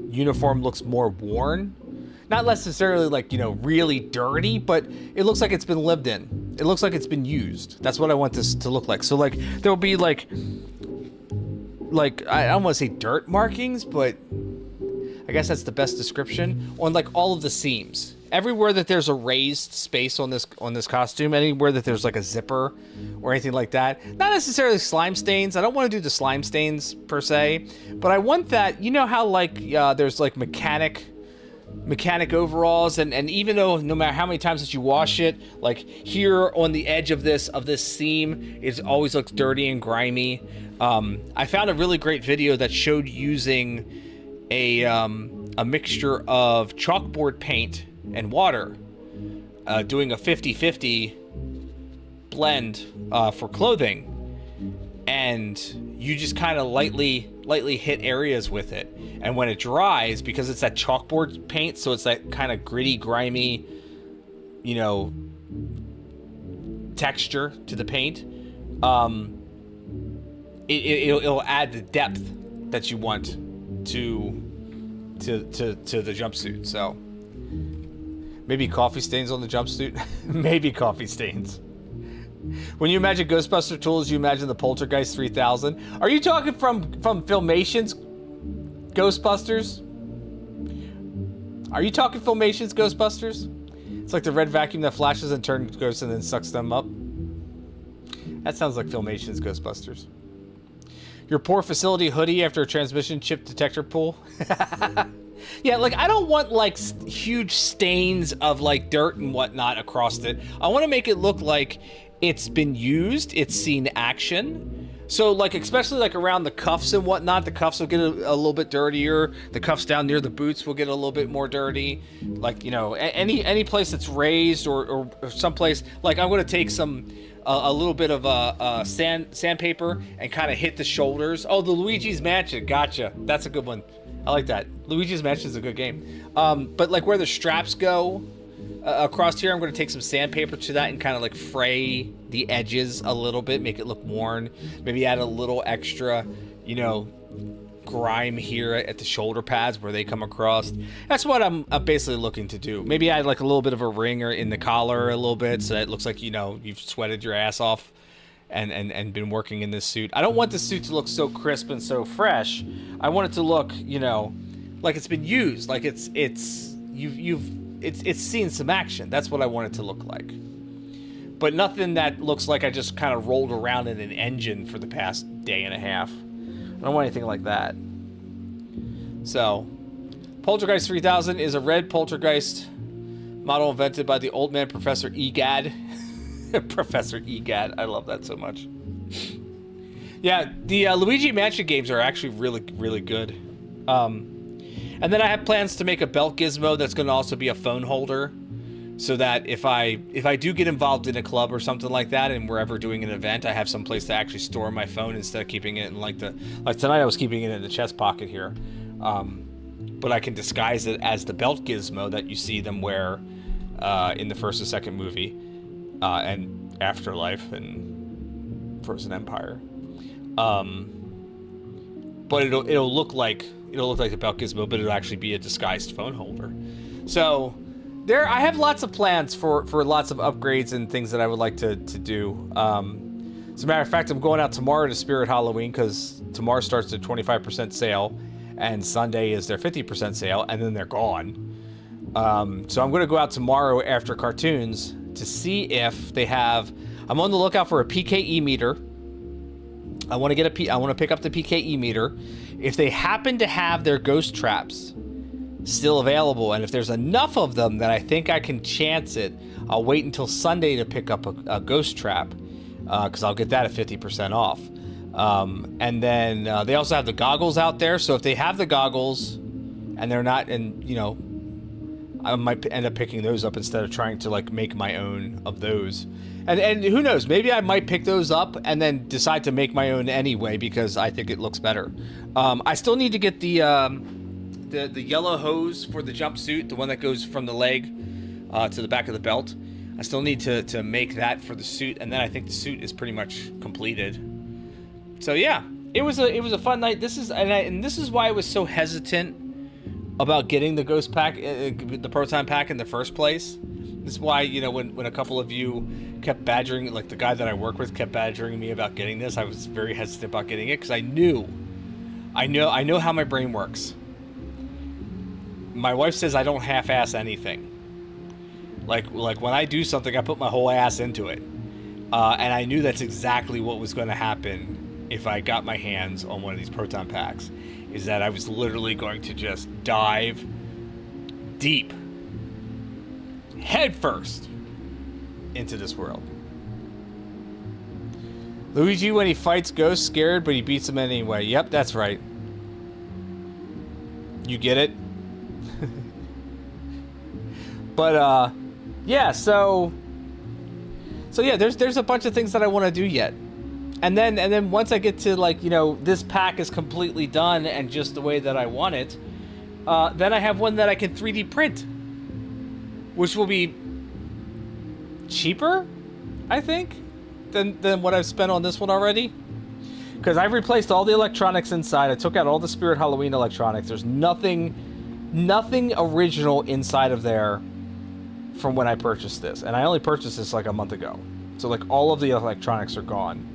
uniform looks more worn, not necessarily like really dirty, but it looks like it's been lived in. It looks like it's been used. That's what I want this to look like. So like there'll be like I don't want to say dirt markings, but I guess that's the best description, on like all of the seams. Everywhere that there's a raised space on this costume, anywhere that there's like a zipper or anything like that. Not necessarily slime stains. I don't want to do the slime stains per se, but I want that, how like there's like mechanic overalls, and even though no matter how many times that you wash it, like here on the edge of this seam, it always looks dirty and grimy. I found a really great video that showed using a mixture of chalkboard paint and water, doing a 50-50 blend for clothing, and you just kind of lightly hit areas with it, and when it dries, because it's that chalkboard paint, so it's that kind of gritty, grimy, texture to the paint, it'll add the depth that you want to the jumpsuit. So maybe coffee stains on the jumpsuit. Maybe coffee stains. When you imagine Ghostbuster tools, you imagine the Poltergeist 3000. Are you talking from Filmation's Ghostbusters? Are you talking Filmation's Ghostbusters? It's like the red vacuum that flashes and turns ghosts and then sucks them up. That sounds like Filmation's Ghostbusters. Your poor facility hoodie after a transmission chip detector pull. Yeah, like I don't want like huge stains of like dirt and whatnot across it. I want to make it look like it's been used, it's seen action. So like, especially like around the cuffs and whatnot, the cuffs will get a little bit dirtier. The cuffs down near the boots will get a little bit more dirty. Like, any place that's raised or someplace, like I'm going to take a little bit of sandpaper and kind of hit the shoulders. Oh, the Luigi's Mansion. Gotcha. That's a good one. I like that. Luigi's Mansion is a good game. But like where the straps go across here, I'm going to take some sandpaper to that and kind of like fray the edges a little bit, make it look worn. Maybe add a little extra, grime here at the shoulder pads where they come across. That's what I'm basically looking to do. Maybe add like a little bit of a ring or in the collar a little bit, so that it looks like you've sweated your ass off and been working in this suit. I don't want this suit to look so crisp and so fresh. I want it to look like it's been used, like it's seen some action. That's what I want it to look like, but nothing that looks like I just kind of rolled around in an engine for the past day and a half. I don't want anything like that. So, Poltergeist 3000 is a red poltergeist model invented by the old man Professor Egad. Professor EGAT. I love that so much. Yeah, the Luigi Mansion games are actually really, really good. And then I have plans to make a belt gizmo that's going to also be a phone holder, so that if I do get involved in a club or something like that, and we're ever doing an event, I have some place to actually store my phone instead of keeping it in like tonight I was keeping it in the chest pocket here. But I can disguise it as the belt gizmo that you see them wear in the first and second movie, and Afterlife and Frozen Empire. But it'll look like the belt gizmo, but it'll actually be a disguised phone holder. So I have lots of plans for lots of upgrades and things that I would like to do. As a matter of fact, I'm going out tomorrow to Spirit Halloween, because tomorrow starts their 25% sale, and Sunday is their 50% sale, and then they're gone. So I'm going to go out tomorrow after cartoons to see if they have. I'm on the lookout for a PKE meter. I want to pick up the PKE meter. If they happen to have their ghost traps still available, and if there's enough of them that I think I can chance it, I'll wait until Sunday to pick up a ghost trap, because I'll get that at 50% off. And then they also have the goggles out there, so if they have the goggles and they're not, and you know, I might end up picking those up instead of trying to like make my own of those. And who knows, maybe I might pick those up and then decide to make my own anyway, because I think it looks better. I still need to get the yellow hose for the jumpsuit, the one that goes from the leg to the back of the belt. I still need to make that for the suit, and then I think the suit is pretty much completed. So yeah, it was a fun night. This is why I was so hesitant about getting the ghost pack, the proton pack in the first place. This is why, you know, when a couple of you kept badgering, like the guy that I work with kept badgering me about getting this, I was very hesitant about getting it, because I know how my brain works. My wife says I don't half-ass anything. Like when I do something, I put my whole ass into it. And I knew that's exactly what was going to happen if I got my hands on one of these proton packs, is that I was literally going to just dive deep, head first, into this world. Luigi, when he fights ghosts, scared, but he beats them anyway. Yep, that's right. You get it? But yeah, so yeah, there's a bunch of things that I want to do yet. And then once I get to, like, you know, this pack is completely done and just the way that I want it, then I have one that I can 3D print, which will be cheaper, I think, than what I've spent on this one already. Because I've replaced all the electronics inside. I took out all the Spirit Halloween electronics. There's nothing original inside of there from when I purchased this. And I only purchased this like a month ago. So like all of the electronics are gone.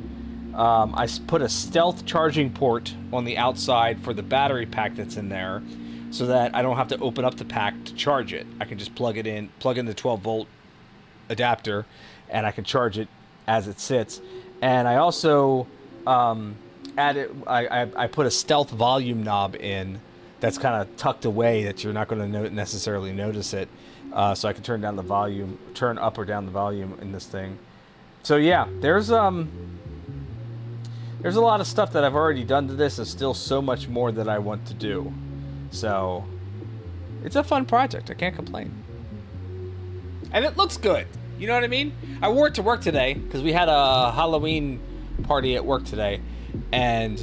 I put a stealth charging port on the outside for the battery pack that's in there, so that I don't have to open up the pack to charge it. I can just plug in the 12-volt adapter, and I can charge it as it sits. And I also added, I put a stealth volume knob in that's kind of tucked away that you're not going to necessarily notice it, so I can turn down the volume, turn up or down the volume in this thing. So yeah, there's a lot of stuff that I've already done to this, and still so much more that I want to do. So it's a fun project. I can't complain. And it looks good. You know what I mean? I wore it to work today because we had a Halloween party at work today. And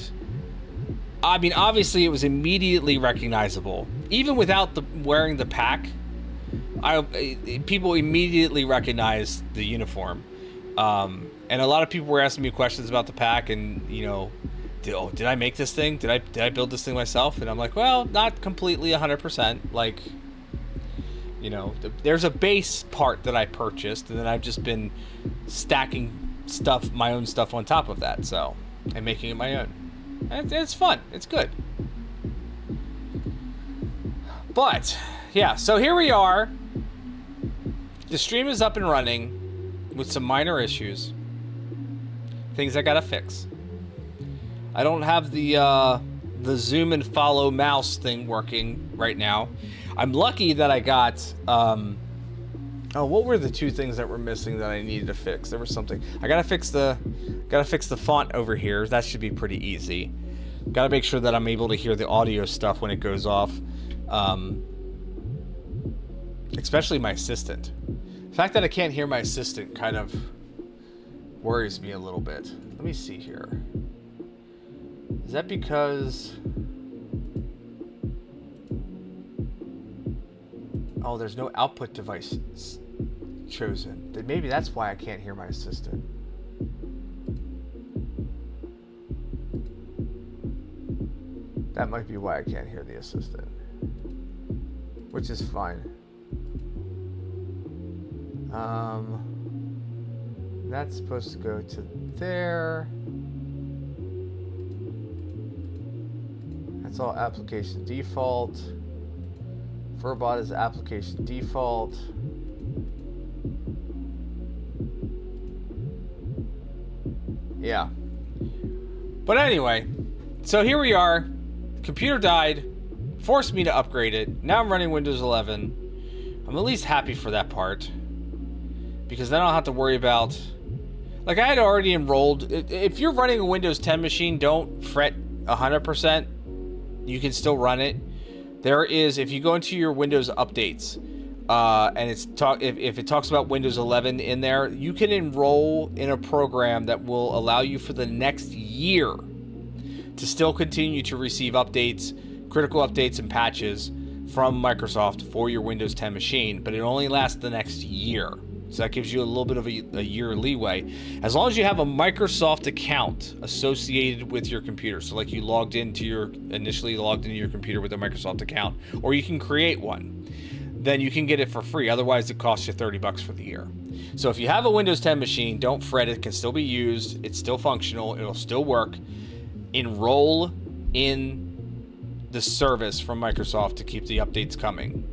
I mean, obviously it was immediately recognizable. Even without wearing the pack, people immediately recognized the uniform. And a lot of people were asking me questions about the pack, and, you know, did I make this thing? Did I build this thing myself? And I'm like, well, not completely 100%. Like, you know, there's a base part that I purchased, and then I've just been stacking my own stuff on top of that, so, and making it my own. And it's fun. It's good. But yeah, so here we are. The stream is up and running with some minor issues. Things I gotta fix. I don't have the zoom and follow mouse thing working right now. I'm lucky that I got Oh, what were the two things that were missing that I needed to fix? There was something. I gotta fix the font over here. That should be pretty easy. Gotta make sure that I'm able to hear the audio stuff when it goes off. Especially my assistant. The fact that I can't hear my assistant kind of worries me a little bit. Let me see here. Is that because... Oh, there's no output device chosen. Then maybe that's why I can't hear my assistant. That might be why I can't hear the assistant. Which is fine. That's supposed to go to there. That's all application default. Verbot is application default. Yeah. But anyway, so here we are. Computer died, forced me to upgrade it. Now I'm running Windows 11. I'm at least happy for that part, because then I don't have to worry about... Like, I had already enrolled... If you're running a Windows 10 machine, don't fret 100%. You can still run it. There is, if you go into your Windows updates, and if it talks about Windows 11 in there, you can enroll in a program that will allow you for the next year to still continue to receive updates, critical updates and patches from Microsoft for your Windows 10 machine, but it only lasts the next year. So that gives you a little bit of a year leeway. As long as you have a Microsoft account associated with your computer. So like you initially logged into your computer with a Microsoft account, or you can create one, then you can get it for free. Otherwise it costs you $30 for the year. So if you have a Windows 10 machine, don't fret, it can still be used. It's still functional. It'll still work. Enroll in the service from Microsoft to keep the updates coming.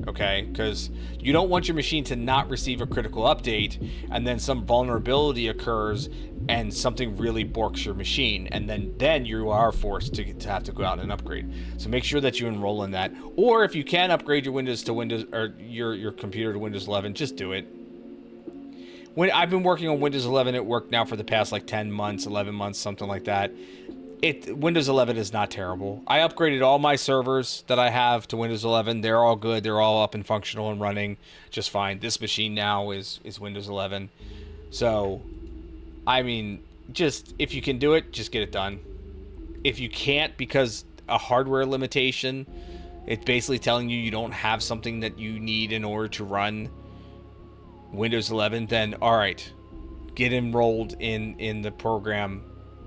Okay, because you don't want your machine to not receive a critical update and then some vulnerability occurs and something really borks your machine, and then you are forced to have to go out and upgrade. So make sure that you enroll in that, or if you can upgrade your Windows to Windows, or your computer to Windows 11, just do it. When I've been working on Windows 11 at work now for the past like 10 months, 11 months, something like that. Windows 11 is not terrible. I upgraded all my servers that I have to Windows 11. They're all good. They're all up and functional and running just fine. This machine now is Windows 11. So, I mean, just if you can do it, just get it done. If you can't because a hardware limitation, it's basically telling you don't have something that you need in order to run Windows 11, then all right, get enrolled in the program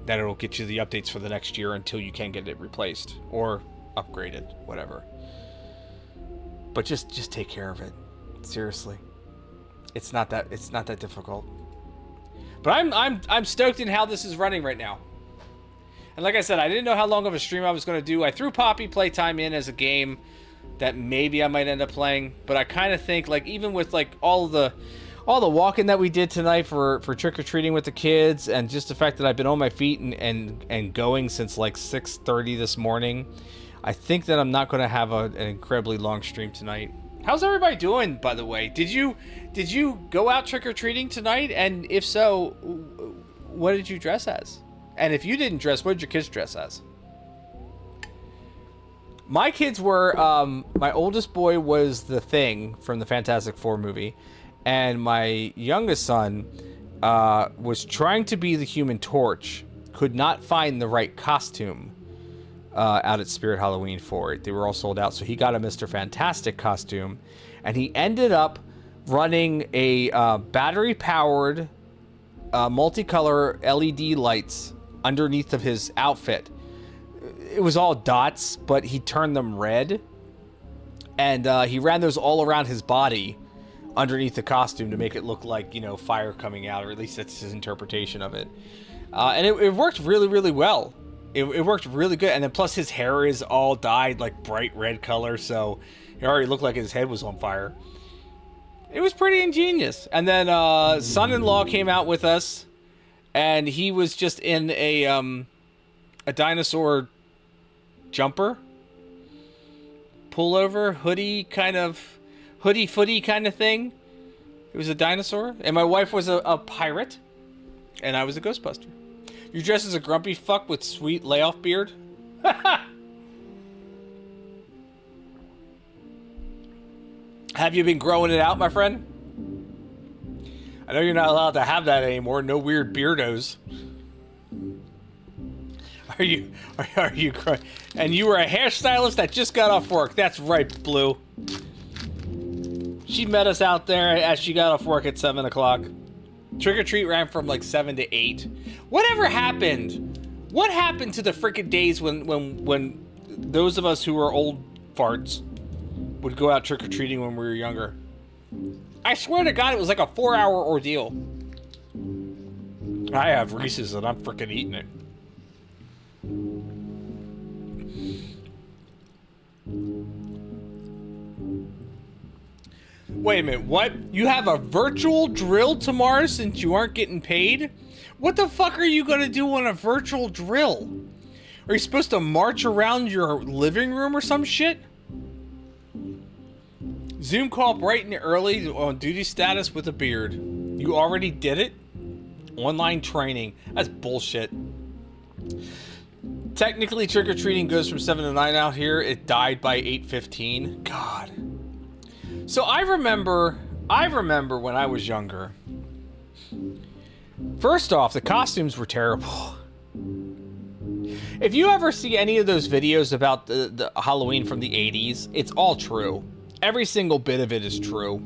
that it'll get you the updates for the next year until you can get it replaced or upgraded, whatever. But just take care of it. Seriously. It's not that difficult. But I'm stoked in how this is running right now. And like I said, I didn't know how long of a stream I was going to do. I threw Poppy Playtime in as a game that maybe I might end up playing, but I kind of think, like, even with like all the walking that we did tonight for trick-or-treating with the kids, and just the fact that I've been on my feet and going since like 6:30 this morning, I think that I'm not going to have an incredibly long stream tonight. How's everybody doing, by the way? Did you go out trick-or-treating tonight? And if so, what did you dress as? And if you didn't dress, what did your kids dress as? My kids were, my oldest boy was the Thing from the Fantastic Four movie. And my youngest son was trying to be the Human Torch, could not find the right costume out at Spirit Halloween for it. They were all sold out, so he got a Mr. Fantastic costume, and he ended up running a battery-powered multicolor LED lights underneath of his outfit. It was all dots, but he turned them red, and he ran those all around his body underneath the costume to make it look like, you know, fire coming out, or at least that's his interpretation of it. And it worked really, really well. It worked really good. And then plus his hair is all dyed like bright red color, so it already looked like his head was on fire. It was pretty ingenious. And then son-in-law came out with us, and he was just in a dinosaur jumper, pullover, hoodie footy kind of thing. He was a dinosaur, and my wife was a pirate, and I was a Ghostbuster. You dressed as a grumpy fuck with sweet layoff beard? Have you been growing it out, my friend? I know you're not allowed to have that anymore. No weird beardos. Are you and you were a hairstylist that just got off work. That's right, Blue. She met us out there as she got off work at 7 o'clock. Trick or treat ran from like 7 to 8. Whatever happened? What happened to the frickin' days when those of us who were old farts would go out trick or treating when we were younger? I swear to God, it was like a 4-hour ordeal. I have Reese's and I'm frickin' eating it. Wait a minute, what? You have a virtual drill tomorrow since you aren't getting paid? What the fuck are you gonna do on a virtual drill? Are you supposed to march around your living room or some shit? Zoom call bright and early on duty status with a beard. You already did it? Online training. That's bullshit. Technically, trick-or-treating goes from 7 to 9 out here. It died by 8:15. God. So I remember when I was younger. First off, the costumes were terrible. If you ever see any of those videos about the Halloween from the 80s, it's all true. Every single bit of it is true.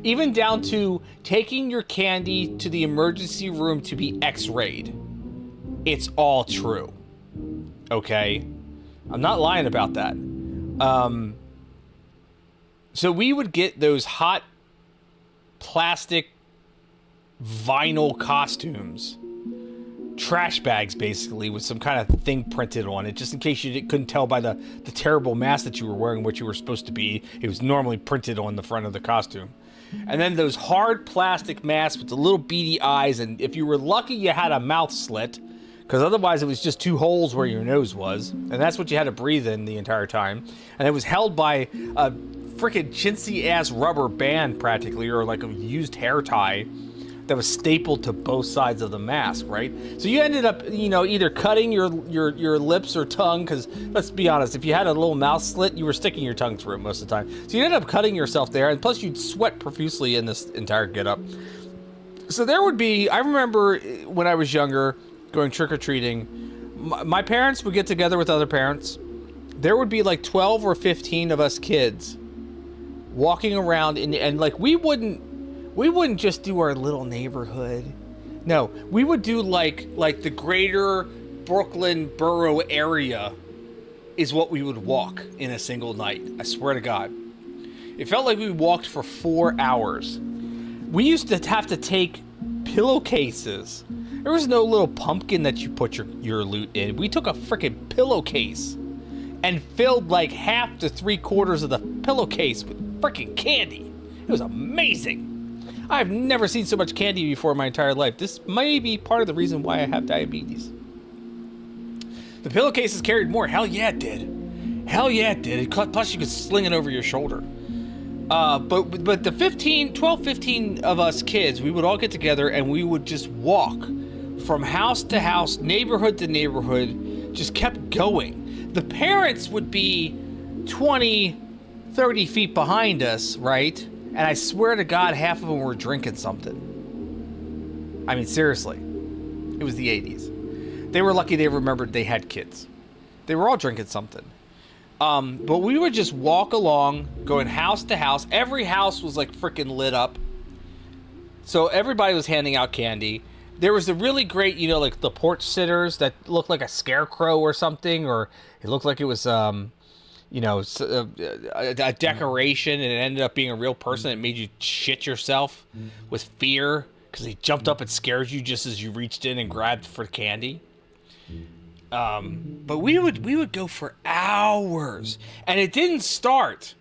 Even down to taking your candy to the emergency room to be x-rayed. It's all true. Okay? I'm not lying about that. So we would get those hot plastic vinyl costumes. Trash bags, basically, with some kind of thing printed on it, just in case you couldn't tell by the terrible mask that you were wearing what you were supposed to be. It was normally printed on the front of the costume. And then those hard plastic masks with the little beady eyes, and if you were lucky, you had a mouth slit, because otherwise it was just 2 holes where your nose was, and that's what you had to breathe in the entire time. And it was held by a freaking chintzy-ass rubber band, practically, or like a used hair tie that was stapled to both sides of the mask, right? So you ended up, either cutting your lips or tongue, because let's be honest, if you had a little mouth slit, you were sticking your tongue through it most of the time. So you ended up cutting yourself there, and plus you'd sweat profusely in this entire getup. So there would be, I remember when I was younger, going trick-or-treating, my parents would get together with other parents. There would be like 12 or 15 of us kids walking around, and like we wouldn't just do our little neighborhood. No, we would do like the greater Brooklyn borough area is what we would walk in a single night. I swear to God. It felt like we walked for 4 hours. We used to have to take pillowcases. There was no little pumpkin that you put your loot in. We took a freaking pillowcase and filled like half to 3/4 of the pillowcase with freaking candy. It was amazing. I've never seen so much candy before in my entire life. This may be part of the reason why I have diabetes. The pillowcases carried more. Hell yeah, it did. Hell yeah, it did. Plus, you could sling it over your shoulder. But the 12, 15 of us kids, we would all get together and we would just walk from house to house, neighborhood to neighborhood, just kept going. The parents would be 20, 30 feet behind us, right? And I swear to God, half of them were drinking something. I mean, seriously. It was the 80s. They were lucky they remembered they had kids. They were all drinking something. But we would just walk along, going house to house. Every house was like freaking lit up. So everybody was handing out candy. There was the really great, like the porch sitters that looked like a scarecrow or something, or it looked like it was, a decoration, and it ended up being a real person. It made you shit yourself with fear because they jumped up and scared you just as you reached in and grabbed for candy. But we would go for hours, and it didn't start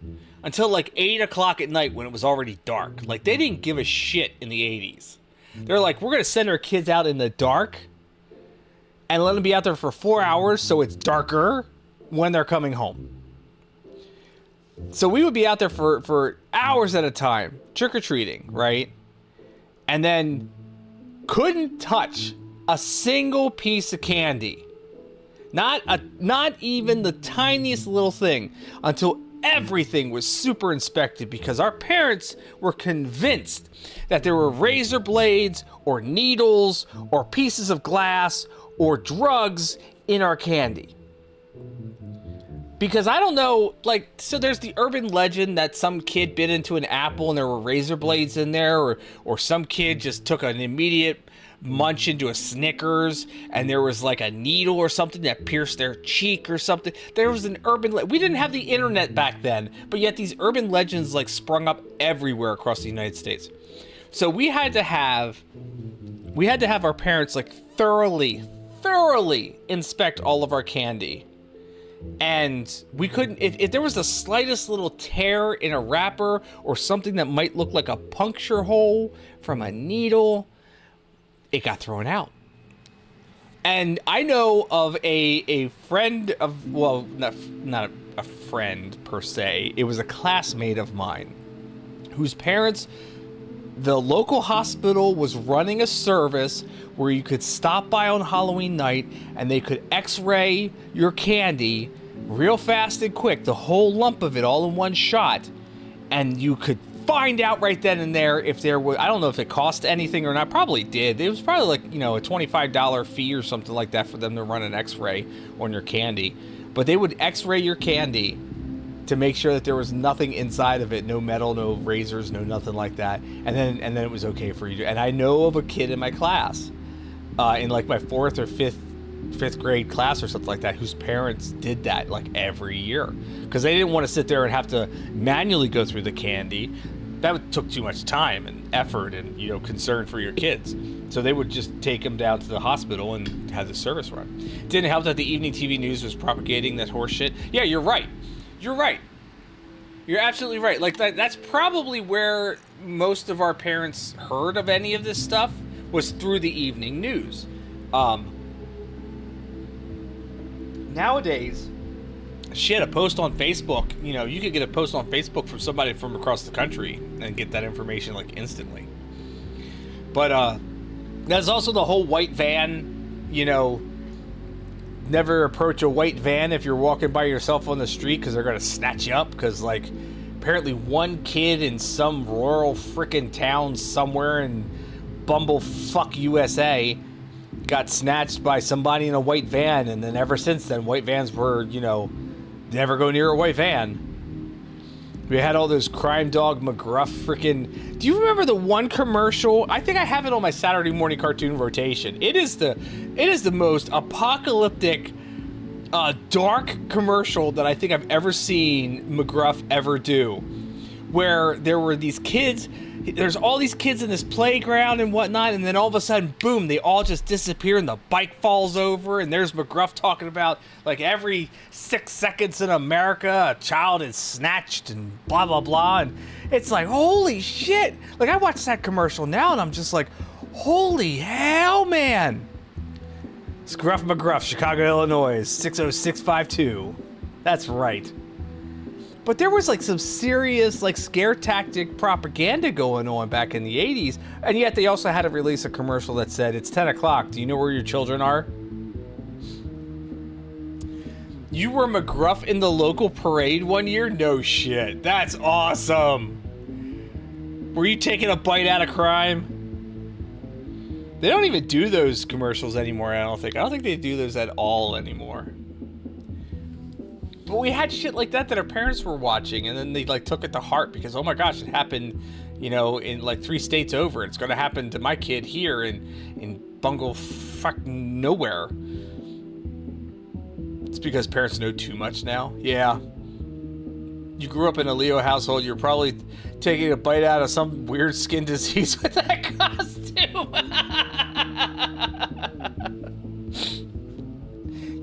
until like 8 o'clock at night when it was already dark. Like, they didn't give a shit in the 80s. They're like, we're gonna send our kids out in the dark and let them be out there for 4 hours so it's darker when they're coming home. So we would be out there for hours at a time, trick-or-treating, right? And then couldn't touch a single piece of candy. Not even the tiniest little thing until everything was super inspected, because our parents were convinced that there were razor blades or needles or pieces of glass or drugs in our candy. Because I don't know, like, so there's the urban legend that some kid bit into an apple and there were razor blades in there, or some kid just took an immediate munch into a Snickers and there was like a needle or something that pierced their cheek or something. There was an urban we didn't have the internet back then, but yet these urban legends like sprung up everywhere across the United States. So we had to have our parents like thoroughly inspect all of our candy. And we couldn't, if there was the slightest little tear in a wrapper or something that might look like a puncture hole from a needle, it got thrown out. And I know of a friend of, well, not a friend per se, it was a classmate of mine whose parents, the local hospital was running a service where you could stop by on Halloween night and they could x-ray your candy real fast and quick, the whole lump of it all in one shot, and you could find out right then and there if there was, I don't know if it cost anything or not, probably did. It was probably like, a $25 fee or something like that for them to run an x-ray on your candy. But they would x-ray your candy to make sure that there was nothing inside of it, no metal, no razors, no nothing like that. And then it was okay for you to, and I know of a kid in my class, in like my fourth or fifth grade class or something like that, whose parents did that like every year because they didn't want to sit there and have to manually go through the candy. That took too much time and effort and concern for your kids. So they would just take them down to the hospital and have the service run. Didn't help that the evening TV news was propagating that horse shit. Yeah, you're right. You're absolutely right. Like that's probably where most of our parents heard of any of this stuff, was through the evening news. Nowadays, shit, a post on Facebook, you could get a post on Facebook from somebody from across the country and get that information like instantly. But there's also the whole white van, never approach a white van if you're walking by yourself on the street because they're going to snatch you up, because like apparently one kid in some rural frickin' town somewhere in Bumblefuck USA got snatched by somebody in a white van, and then ever since then white vans were, never go near a white van. We had all those crime dog McGruff frickin'. Do you remember the one commercial? I think I have it on my Saturday morning cartoon rotation. It is the most apocalyptic, dark commercial that I think I've ever seen McGruff ever do. Where there were these kids, there's all these kids in this playground and whatnot, and then all of a sudden, boom, they all just disappear and the bike falls over, and there's McGruff talking about like every 6 seconds in America a child is snatched and blah blah blah, and it's like, holy shit. Like I watch that commercial now and I'm just like, holy hell, man. It's Gruff McGruff, Chicago, Illinois, 60652. That's right. But there was like some serious like scare tactic propaganda going on back in the 80s, and yet they also had to release a commercial that said, it's 10 o'clock, do you know where your children are? You were McGruff in the local parade one year? No shit, that's awesome. Were you taking a bite out of crime? They don't even do those commercials anymore, I don't think they do those at all anymore. But we had shit like that our parents were watching, and then they like took it to heart because, oh my gosh, it happened, in like 3 states over. It's going to happen to my kid here in Bungle fucking nowhere. It's because parents know too much now. Yeah. You grew up in a Leo household, you're probably taking a bite out of some weird skin disease with that costume.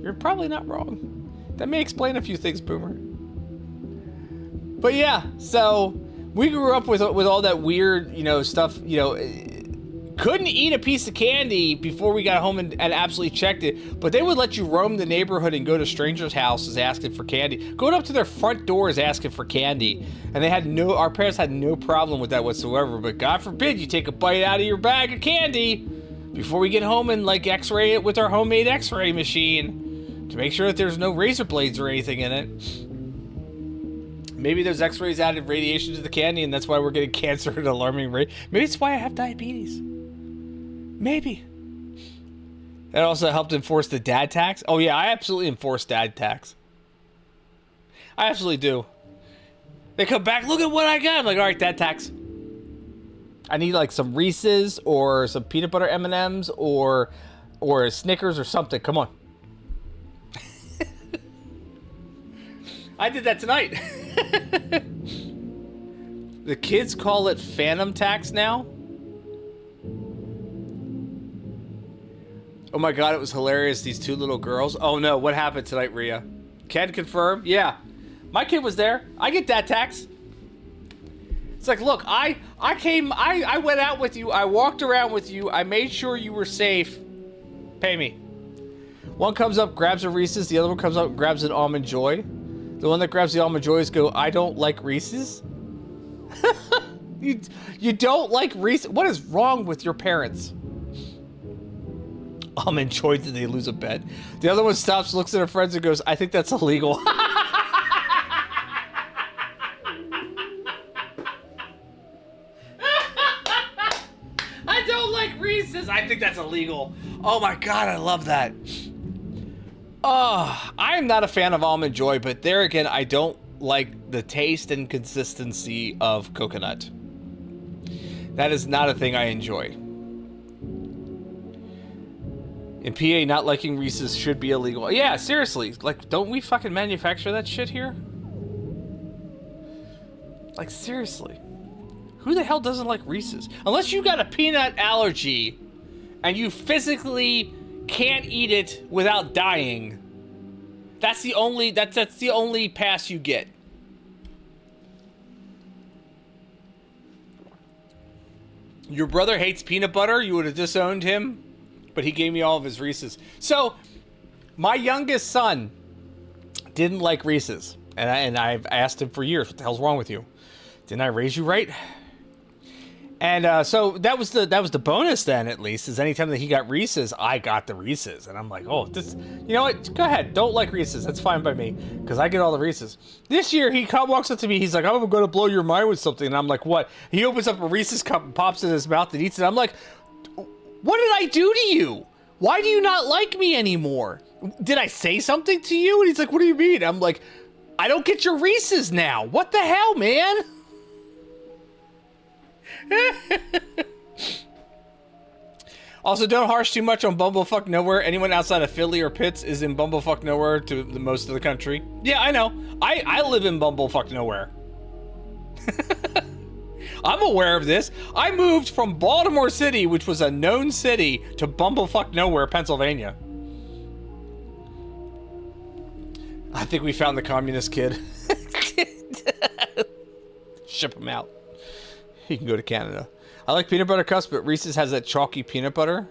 You're probably not wrong. That may explain a few things, Boomer. But yeah, so we grew up with all that weird, stuff, couldn't eat a piece of candy before we got home and absolutely checked it, but they would let you roam the neighborhood and go to strangers' houses asking for candy. Going up to their front doors asking for candy. And our parents had no problem with that whatsoever, but God forbid you take a bite out of your bag of candy before we get home and like x-ray it with our homemade x-ray machine to make sure that there's no razor blades or anything in it. Maybe those x-rays added radiation to the candy and that's why we're getting cancer at an alarming rate. Maybe it's why I have diabetes. Maybe. That also helped enforce the dad tax. Oh yeah, I absolutely enforce dad tax. I absolutely do. They come back, look at what I got. I'm like, all right, dad tax. I need like some Reese's or some peanut butter M&Ms or Snickers or something. Come on. I did that tonight. The kids call it phantom tax now. Oh my god, it was hilarious. These two little girls. Oh no, what happened tonight, Rhea? Can confirm? Yeah. My kid was there. I get that tax. It's like, look, I went out with you. I walked around with you. I made sure you were safe. Pay me. One comes up, grabs a Reese's. The other one comes up, grabs an Almond Joy. The one that grabs the Almond Joys go, I don't like Reese's. You don't like Reese's? What is wrong with your parents? Almond Joy, did they lose a bet? The other one stops, looks at her friends and goes, I think that's illegal. I don't like Reese's. I think that's illegal. Oh my god, I love that. I am not a fan of Almond Joy, but there again, I don't like the taste and consistency of coconut. That is not a thing I enjoy. In PA, not liking Reese's should be illegal. Yeah, seriously. Like, don't we fucking manufacture that shit here? Like, seriously. Who the hell doesn't like Reese's? Unless you got a peanut allergy and you physically can't eat it without dying. That's the only pass you get. Your brother hates peanut butter. You would have disowned him, but he gave me all of his Reese's. So, my youngest son didn't like Reese's, and I've asked him for years, what the hell's wrong with you? Didn't I raise you right? And so that was the bonus then, at least, is anytime that he got Reese's, I got the Reese's. And I'm like, oh, this, you know what? Go ahead. Don't like Reese's. That's fine by me, because I get all the Reese's. This year, he walks up to me. He's like, I'm going to blow your mind with something. And I'm like, what? He opens up a Reese's cup and pops it in his mouth and eats it. I'm like, what did I do to you? Why do you not like me anymore? Did I say something to you? And he's like, what do you mean? I'm like, I don't get your Reese's now. What the hell, man? Also, don't harsh too much on Bumblefuck Nowhere. Anyone outside of Philly or Pitts is in Bumblefuck Nowhere to the most of the country. Yeah, I know. I live in Bumblefuck Nowhere. I'm aware of this. I moved from Baltimore City, which was a known city, to Bumblefuck Nowhere, Pennsylvania. I think we found the communist kid. Ship him out. He can go to Canada. I like peanut butter cups, but Reese's has that chalky peanut butter.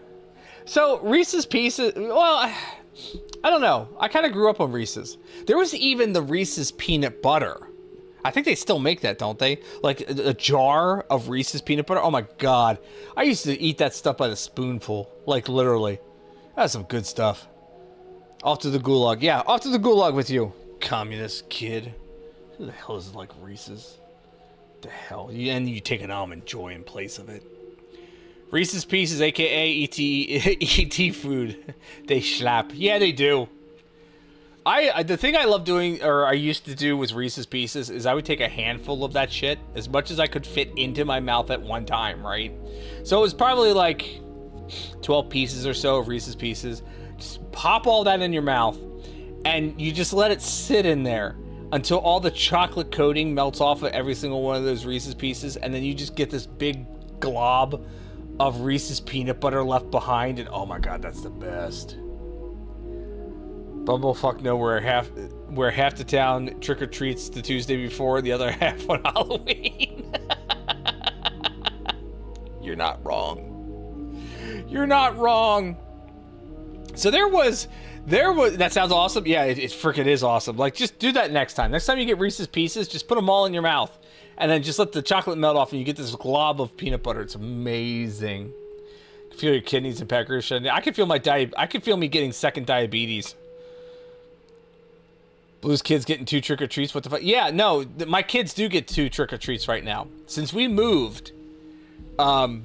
So Reese's Pieces, well, I don't know. I kind of grew up on Reese's. There was even the Reese's peanut butter. I think they still make that, don't they? Like a jar of Reese's peanut butter. Oh my god. I used to eat that stuff by the spoonful. Like literally. That's some good stuff. Off to the gulag. Yeah, off to the gulag with you. Communist kid. Who the hell is like Reese's? The hell? And you take an Almond Joy in place of it. Reese's Pieces, aka ET food. They slap. Yeah, they do. The thing I love doing, or I used to do with Reese's Pieces, is I would take a handful of that shit, as much as I could fit into my mouth at one time, right? So it was probably like 12 pieces or so of Reese's Pieces. Just pop all that in your mouth, and you just let it sit in there until all the chocolate coating melts off of every single one of those Reese's Pieces, and then you just get this big glob of Reese's peanut butter left behind, and oh my god, that's the best. Bumblefuck Nowhere, where half the town trick-or-treats the Tuesday before, the other half on Halloween. You're not wrong. You're not wrong. So there was, that sounds awesome. Yeah, it freaking is awesome. Like, just do that next time. Next time you get Reese's Pieces, just put them all in your mouth. And then just let the chocolate melt off and you get this glob of peanut butter. It's amazing. You can feel your kidneys and peckers shedding. I can feel I can feel me getting second diabetes. Blue's kids getting 2 trick-or-treats. What the fuck? Yeah, no, my kids do get 2 trick-or-treats right now. Since we moved, our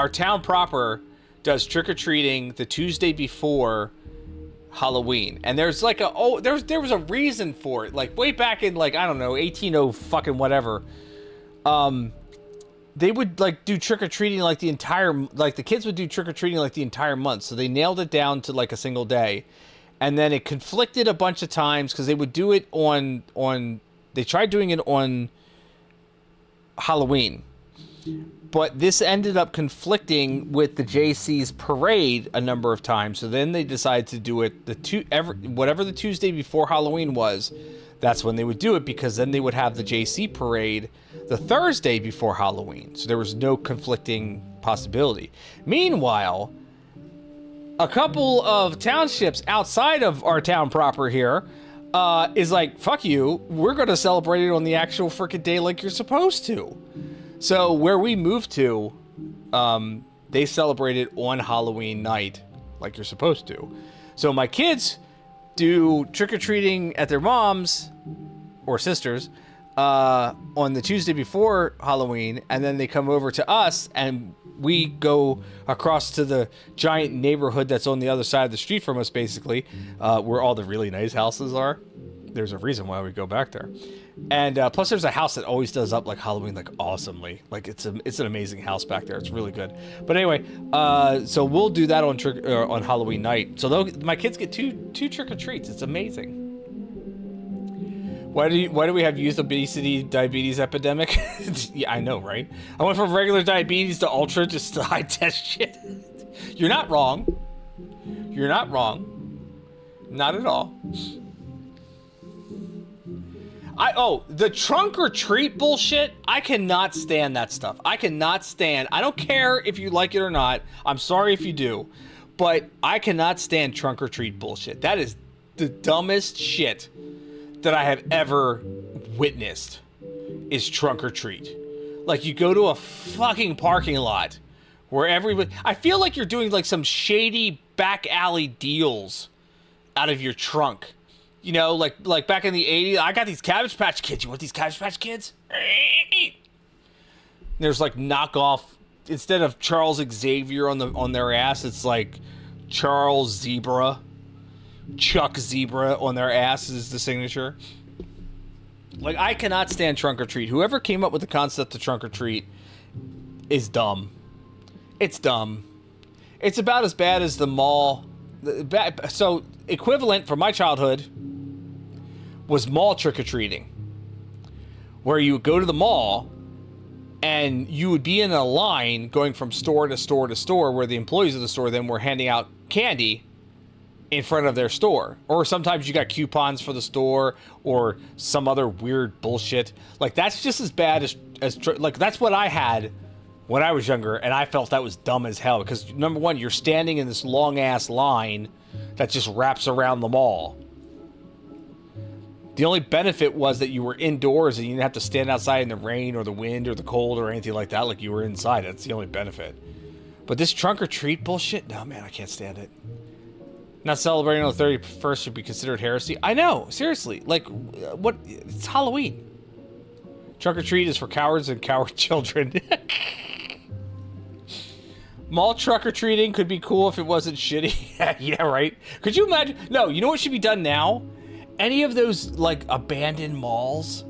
town proper does trick-or-treating the Tuesday before Halloween. And there's like there was a reason for it. Like way back in like, I don't know, 1800 fucking whatever. They would like do trick-or-treating like the kids would do trick-or-treating like the entire month. So they nailed it down to like a single day. And then it conflicted a bunch of times because they would do it they tried doing it on Halloween. But this ended up conflicting with the JC's parade a number of times. So then they decided to do it whatever the Tuesday before Halloween was, that's when they would do it, because then they would have the JC parade the Thursday before Halloween. So there was no conflicting possibility. Meanwhile, a couple of townships outside of our town proper here is like, fuck you, we're going to celebrate it on the actual freaking day like you're supposed to. So where we moved to, they celebrate it on Halloween night like you're supposed to. So my kids do trick-or-treating at their mom's or sister's on the Tuesday before Halloween, and then they come over to us and we go across to the giant neighborhood that's on the other side of the street from us, basically, where all the really nice houses are. There's a reason why we go back there. And plus there's a house that always does up like Halloween like awesomely. Like it's an amazing house back there. It's really good. But anyway, so we'll do that on Halloween night. So my kids get two trick-or-treats. It's amazing. Why do we have youth obesity diabetes epidemic? Yeah, I know, right? I went from regular diabetes to ultra, just to high test shit. You're not wrong. You're not wrong. Not at all. The trunk or treat bullshit, I cannot stand that stuff. I don't care if you like it or not. I'm sorry if you do. But I cannot stand trunk or treat bullshit. That is the dumbest shit that I have ever witnessed, is trunk or treat. Like, you go to a fucking parking lot where everybody... I feel like you're doing like some shady back alley deals out of your trunk. You know, like back in the 80s, I got these Cabbage Patch Kids. You want these Cabbage Patch Kids? There's like knockoff, instead of Charles Xavier on their ass, it's like Charles Zebra, Chuck Zebra on their ass is the signature. Like, I cannot stand trunk or treat. Whoever came up with the concept of trunk or treat is dumb. It's dumb. It's about as bad as the mall. So equivalent from my childhood was mall trick-or-treating, where you would go to the mall and you would be in a line going from store to store to store, where the employees of the store then were handing out candy in front of their store. Or sometimes you got coupons for the store or some other weird bullshit. Like, that's just as bad as like, that's what I had when I was younger, and I felt that was dumb as hell, because number one, you're standing in this long ass line that just wraps around the mall. The only benefit was that you were indoors and you didn't have to stand outside in the rain or the wind or the cold or anything like that. Like, you were inside. That's the only benefit. But this trunk or treat bullshit, no, man, I can't stand it. Not celebrating on the 31st should be considered heresy. I know, seriously. Like, what? It's Halloween. Trunk or treat is for cowards and coward children. Mall truck-or-treating could be cool if it wasn't shitty. Yeah, right? Could you imagine? No, you know what should be done now? Any of those, like, abandoned malls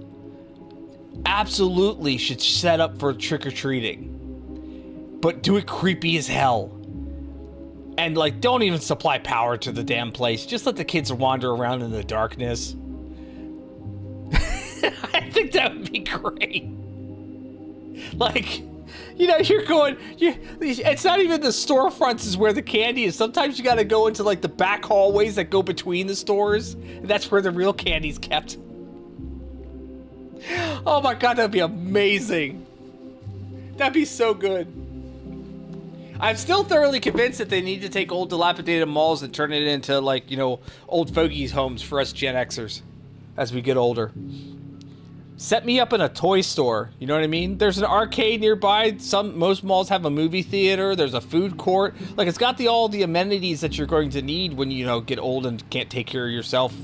absolutely should set up for trick-or-treating. But do it creepy as hell. And, like, don't even supply power to the damn place. Just let the kids wander around in the darkness. I think that would be great. Like... You know, you're going, it's not even the storefronts is where the candy is. Sometimes you got to go into, like, the back hallways that go between the stores. And that's where the real candy's kept. Oh my god, that'd be amazing. That'd be so good. I'm still thoroughly convinced that they need to take old dilapidated malls and turn it into, like, you know, old fogies homes for us Gen Xers as we get older. Set me up in a toy store, you know what I mean? There's an arcade nearby. Most malls have a movie theater. There's a food court. Like, it's got all the amenities that you're going to need when you know get old and can't take care of yourself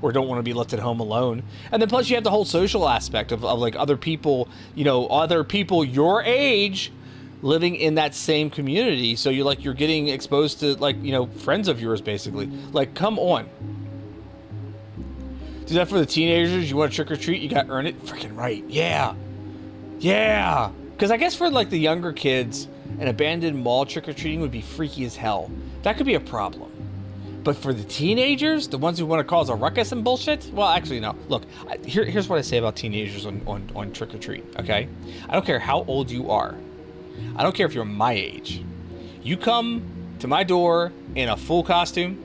or don't want to be left at home alone. And then plus you have the whole social aspect of like other people, you know, other people your age living in that same community. So you're getting exposed to, like, you know, friends of yours basically. Like, come on. Do that for the teenagers. You want to trick or treat? You got to earn it. Freaking right. Yeah. Yeah. Because I guess for, like, the younger kids, an abandoned mall trick or treating would be freaky as hell. That could be a problem. But for the teenagers, the ones who want to cause a ruckus and bullshit, well, actually, no. Look, here's what I say about teenagers on trick or treat, okay? I don't care how old you are. I don't care if you're my age. You come to my door in a full costume,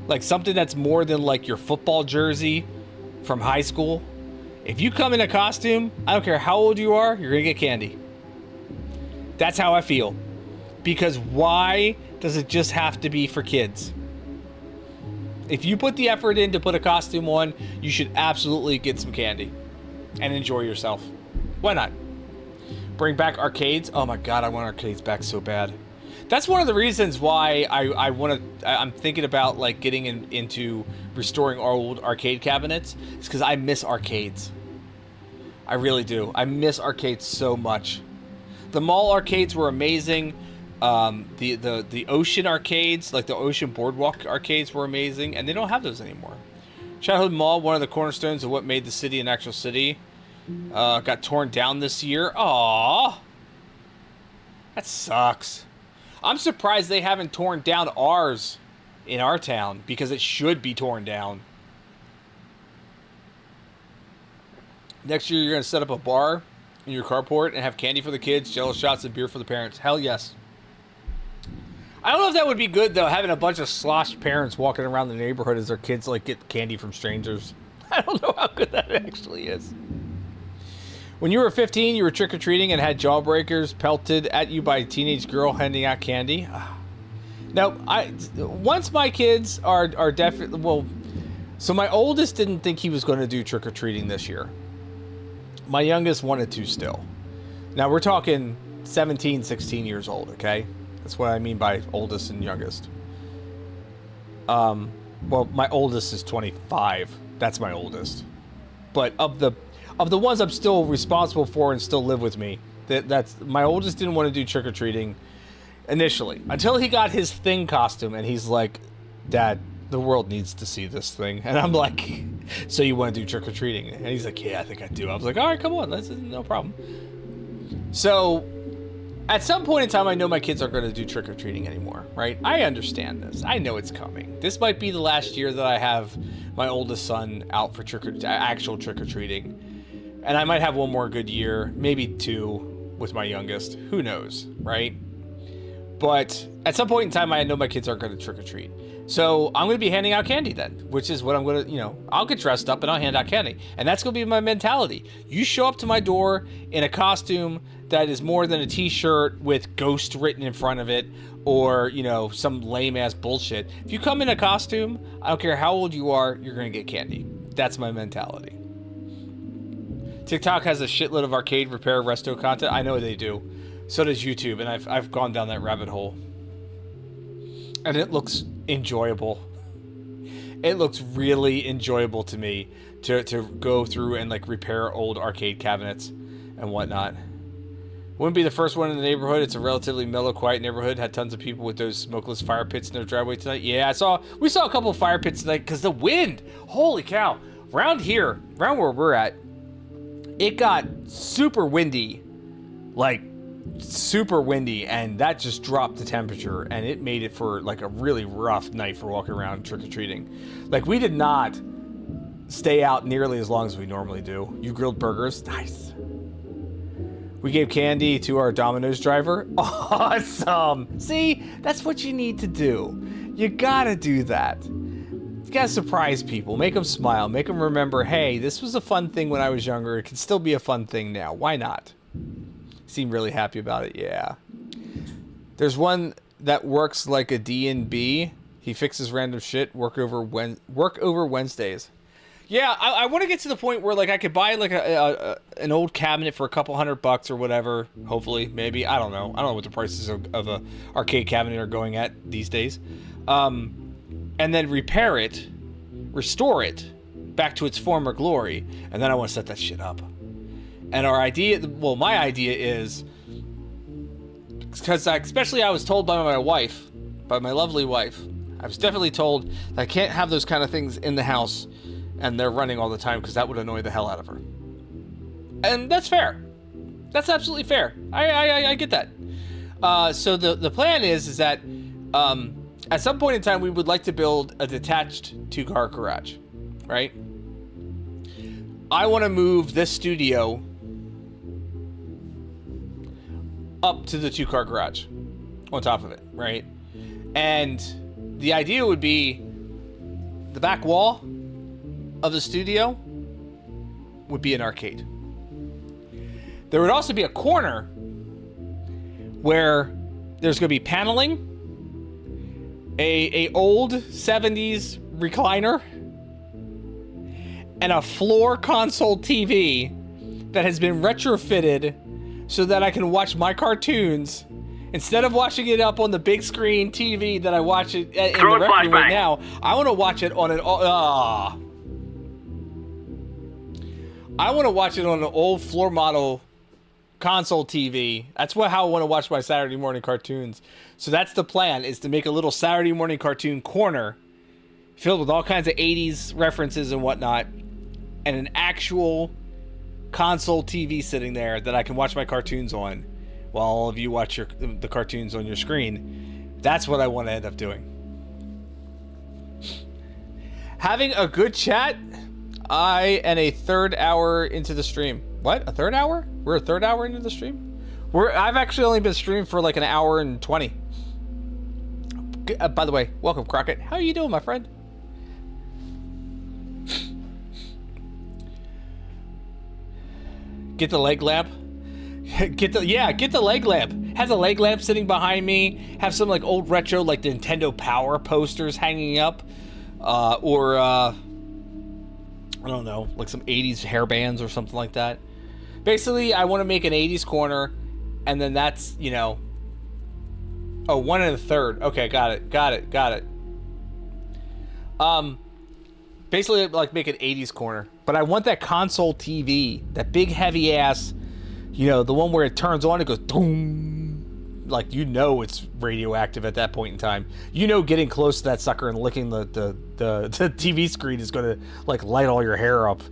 like something that's more than like your football jersey from high school. If you come in a costume, I don't care how old you are, you're gonna get candy. That's how I feel. Because why does it just have to be for kids? If you put the effort in to put a costume on, you should absolutely get some candy and enjoy yourself. Why not? Bring back arcades. Oh my god, I want arcades back so bad. That's one of the reasons why I'm thinking about, like, getting into restoring our old arcade cabinets. It's because I miss arcades. I really do. I miss arcades so much. The mall arcades were amazing. The ocean arcades, like the ocean boardwalk arcades, were amazing, and they don't have those anymore. Childhood Mall, one of the cornerstones of what made the city an actual city, got torn down this year. Aww. That sucks. I'm surprised they haven't torn down ours in our town, because it should be torn down. Next year, you're going to set up a bar in your carport and have candy for the kids, Jello shots, and beer for the parents. Hell yes. I don't know if that would be good, though, having a bunch of sloshed parents walking around the neighborhood as their kids, like, get candy from strangers. I don't know how good that actually is. When you were 15, you were trick-or-treating and had jawbreakers pelted at you by a teenage girl handing out candy. Now, once my kids are definitely, well, so my oldest didn't think he was going to do trick-or-treating this year. My youngest wanted to still. Now, we're talking 17, 16 years old, okay? That's what I mean by oldest and youngest. Well, my oldest is 25. That's my oldest. But of the ones I'm still responsible for and still live with me, that's my oldest didn't want to do trick-or-treating initially, until he got his Thing costume, and he's like, Dad, the world needs to see this thing. And I'm like, so you want to do trick-or-treating? And he's like, yeah, I think I do. I was like, all right, come on, that's no problem. So at some point in time, I know my kids aren't going to do trick-or-treating anymore, right? I understand this. I know it's coming. This might be the last year that I have my oldest son out for actual trick-or-treating. And I might have one more good year, maybe two with my youngest. Who knows, right? But at some point in time, I know my kids aren't going to trick-or-treat. So I'm going to be handing out candy then, which is what I'm going to, you know, I'll get dressed up and I'll hand out candy. And that's going to be my mentality. You show up to my door in a costume that is more than a t-shirt with ghost written in front of it, or, you know, some lame-ass bullshit. If you come in a costume, I don't care how old you are, you're going to get candy. That's my mentality. TikTok has a shitload of arcade repair resto content. I know they do. So does YouTube, and I've gone down that rabbit hole. And it looks enjoyable. It looks really enjoyable to me to go through and, like, repair old arcade cabinets and whatnot. Wouldn't be the first one in the neighborhood. It's a relatively mellow, quiet neighborhood. Had tons of people with those smokeless fire pits in their driveway tonight. Yeah, we saw a couple of fire pits tonight because the wind. Holy cow! Around here, around where we're at, it got super windy, like super windy, and that just dropped the temperature, and it made it for like a really rough night for walking around trick-or-treating. Like, we did not stay out nearly as long as we normally do. You grilled burgers? Nice. We gave candy to our Domino's driver. Awesome. See, that's what you need to do. You gotta do that. You gotta surprise people, make them smile, make them remember, hey, this was a fun thing when I was younger. It can still be a fun thing now. Why not? Seem really happy about it, yeah. There's one that works like a D&B. He fixes random shit. Work over Wednesdays. Yeah, I want to get to the point where like I could buy like an old cabinet for a couple $100 or whatever. Hopefully, maybe, I don't know. I don't know what the prices of a arcade cabinet are going at these days. And then repair it, restore it back to its former glory, and then I want to set that shit up. And our idea, well, my idea is, because especially I was told by my wife, by my lovely wife, I was definitely told that I can't have those kind of things in the house and they're running all the time because that would annoy the hell out of her. And that's fair. That's absolutely fair. I get that. So the plan is that at some point in time we would like to build a detached 2-car garage, right? I want to move this studio up to the 2-car garage on top of it, right? And the idea would be the back wall of the studio would be an arcade. There would also be a corner where there's going to be paneling, a old 70s recliner, and a floor console TV that has been retrofitted so that I can watch my cartoons instead of watching it up on the big screen TV that I watch it in the rec room right now. I want to watch it on an I want to watch it on an old floor model console TV. That's how I want to watch my Saturday morning cartoons. So that's the plan, is to make a little Saturday morning cartoon corner filled with all kinds of 80s references and whatnot, and an actual console TV sitting there that I can watch my cartoons on while all of you watch the cartoons on your screen. That's what I want to end up doing. Having a good chat. I am a third hour into the stream. What? A third hour? We're a third hour into the stream? I've actually only been streaming for like an hour and 20. By the way, welcome, Crockett. How are you doing, my friend? Get the leg lamp. Get the leg lamp. Has a leg lamp sitting behind me. Have some like old retro like Nintendo Power posters hanging up. I don't know, like some 80s hair bands or something like that. Basically, I want to make an 80s corner, and then that's, you know... Oh, 1 1/3. Okay, got it. Basically, like, make an 80s corner. But I want that console TV, that big, heavy-ass, you know, the one where it turns on, it goes boom. Like, you know it's radioactive at that point in time. You know getting close to that sucker and licking the TV screen is going to, like, light all your hair up.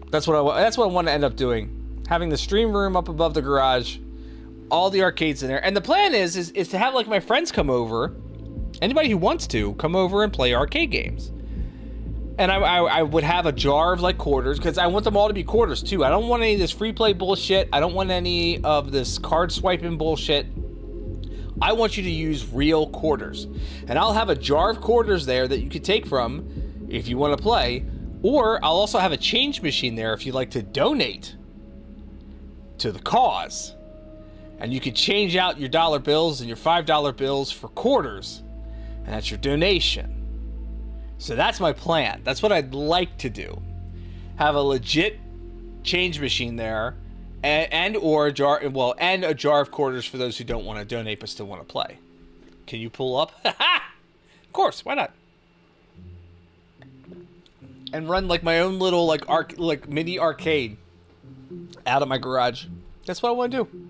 That's what I want to end up doing. Having the stream room up above the garage, all the arcades in there. And the plan is to have, like, my friends come over, anybody who wants to, come over and play arcade games. And I would have a jar of, like, quarters, because I want them all to be quarters, too. I don't want any of this free play bullshit. I don't want any of this card swiping bullshit. I want you to use real quarters. And I'll have a jar of quarters there that you could take from if you want to play. Or I'll also have a change machine there if you'd like to donate to the cause. And you could change out your dollar bills and your $5 bills for quarters. And that's your donation. So that's my plan. That's what I'd like to do. Have a legit change machine there, and a jar of quarters for those who don't want to donate but still want to play. Can you pull up? Of course, why not? And run like my own little like mini arcade out of my garage. That's what I want to do.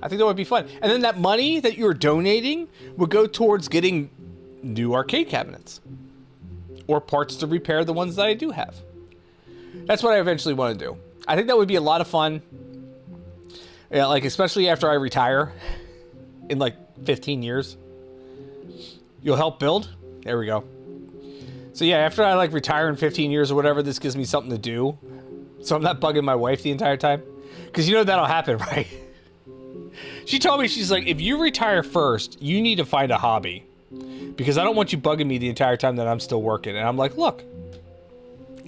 I think that would be fun. And then that money that you're donating would go towards getting new arcade cabinets or parts to repair the ones that I do have. That's what I eventually want to do. I think that would be a lot of fun. Yeah, like especially after I retire in like 15 years. You'll help build? There we go. So yeah, after I like retire in 15 years or whatever, this gives me something to do. So I'm not bugging my wife the entire time. Because you know that'll happen, right? She told me, she's like, if you retire first, you need to find a hobby. Because I don't want you bugging me the entire time that I'm still working. And I'm like, look,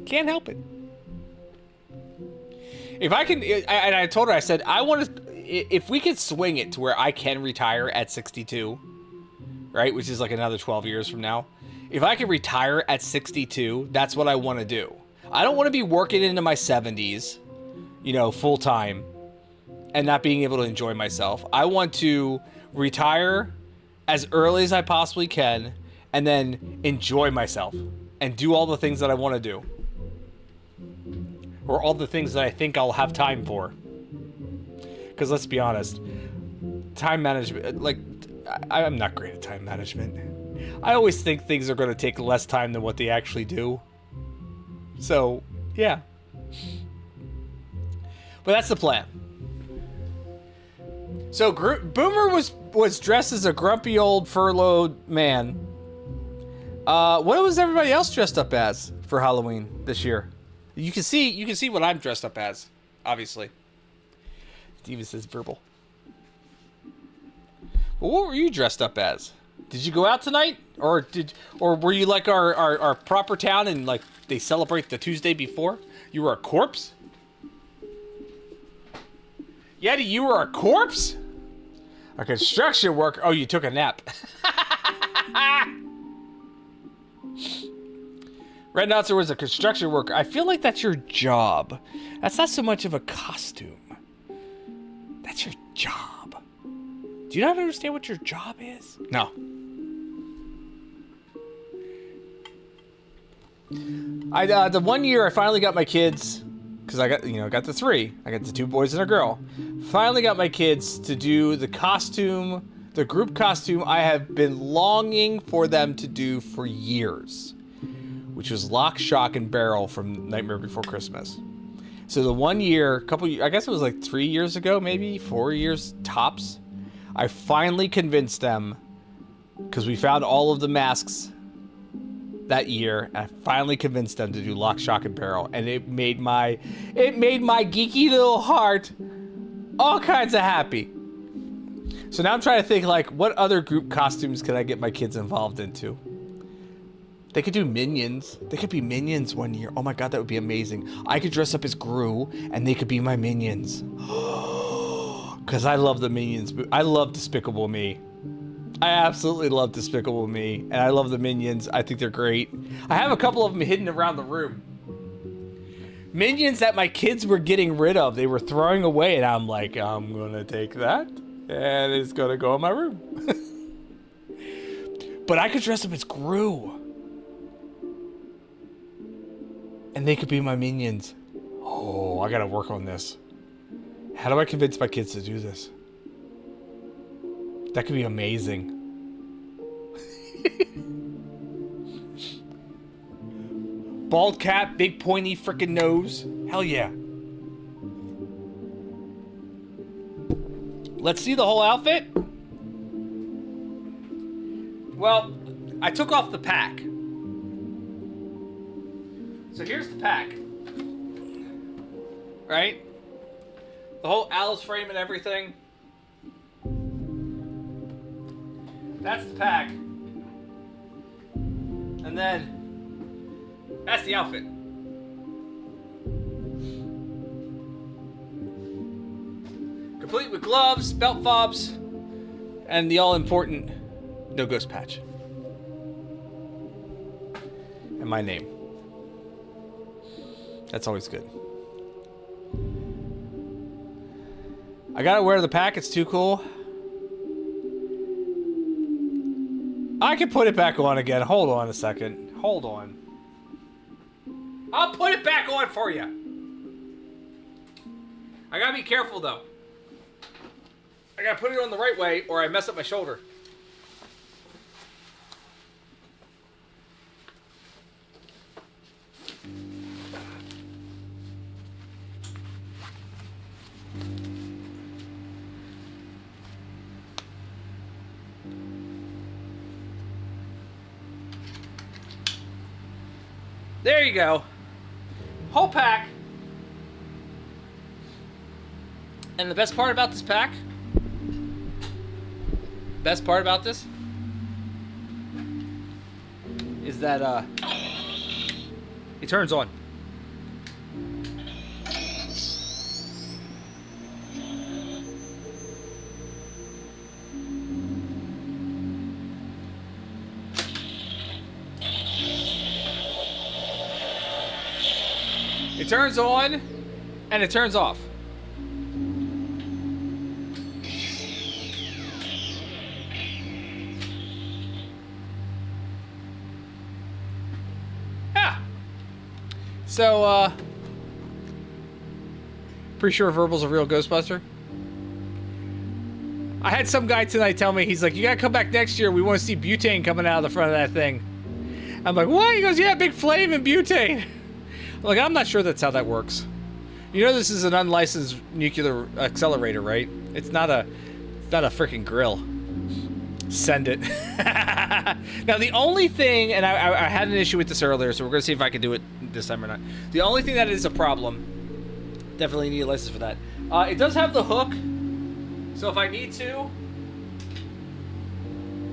can't help it. If I can, and I told her, I said, I want to, if we could swing it to where I can retire at 62, right, which is like another 12 years from now. If I could retire at 62, that's what I want to do. I don't want to be working into my 70s, you know, full time and not being able to enjoy myself. I want to retire as early as I possibly can and then enjoy myself and do all the things that I want to do. Or all the things that I think I'll have time for. Because let's be honest, time management, like, I'm not great at time management. I always think things are going to take less time than what they actually do. So, yeah. But that's the plan. So, Boomer was dressed as a grumpy old furloughed man. What was everybody else dressed up as for Halloween this year? You can see what I'm dressed up as, obviously. Steven says verbal. But what were you dressed up as? Did you go out tonight? Or were you like our proper town and like they celebrate the Tuesday before? You were a corpse? Yeti, you were a corpse? A construction worker. Oh, you took a nap. Red Notzer was a construction worker. I feel like that's your job. That's not so much of a costume. That's your job. Do you not understand what your job is? No. The 1 year I finally got my kids, because I got the 3. I got the 2 boys and a girl. Finally got my kids to do the costume, the group costume I have been longing for them to do for years, which was Lock, Shock, and Barrel from Nightmare Before Christmas. So the 1 year, I guess it was like 3 years ago, maybe 4 years tops, I finally convinced them, because we found all of the masks that year, and I finally convinced them to do Lock, Shock, and Barrel, and it made my geeky little heart all kinds of happy. So now I'm trying to think, like, what other group costumes can I get my kids involved into? They could do Minions. They could be Minions 1 year. Oh my god, that would be amazing. I could dress up as Gru, and they could be my Minions. Because I love the Minions. I love Despicable Me. I absolutely love Despicable Me, and I love the Minions. I think they're great. I have a couple of them hidden around the room. Minions that my kids were getting rid of. They were throwing away, and I'm like, I'm going to take that, and it's going to go in my room. But I could dress up as Gru. And they could be my Minions. Oh, I gotta work on this. How do I convince my kids to do this? That could be amazing. Bald cap, big pointy freaking nose. Hell yeah. Let's see the whole outfit. Well, I took off the pack. So here's the pack. Right? The whole Alice frame and everything. That's the pack. And then that's the outfit. Complete with gloves, belt fobs, and the all-important no ghost patch. And my name. That's always good. I gotta wear the pack, it's too cool. I can put it back on again. Hold on a second. Hold on. I'll put it back on for you. I gotta be careful though. I gotta put it on the right way or I mess up my shoulder. There you go. Whole pack. And the best part about this pack, is that it turns on. turns on, and it turns off. Yeah. So, pretty sure Verbal's a real Ghostbuster. I had some guy tonight tell me, he's like, you gotta come back next year. We want to see butane coming out of the front of that thing. I'm like, what? He goes, yeah, big flame and butane. I'm like, I'm not sure that's how that works. You know, this is an unlicensed nuclear accelerator, right? It's not a freaking grill. Send it. Now, the only thing, and I had an issue with this earlier, so we're gonna see if I can do it this time or not. The only thing that is a problem, definitely need a license for that. It does have the hook. So if I need to,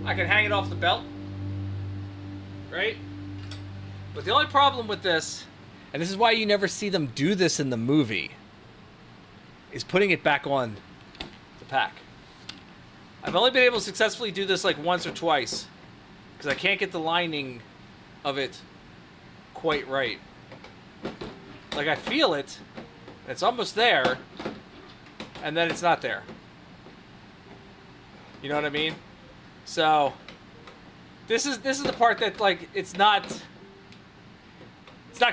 I can hang it off the belt, right? But the only problem with this, and this is why you never see them do this in the movie, is putting it back on the pack. I've only been able to successfully do this like once or twice, because I can't get the lining of it quite right. Like I feel it, it's almost there, and then it's not there. You know what I mean? So this is the part that like it's not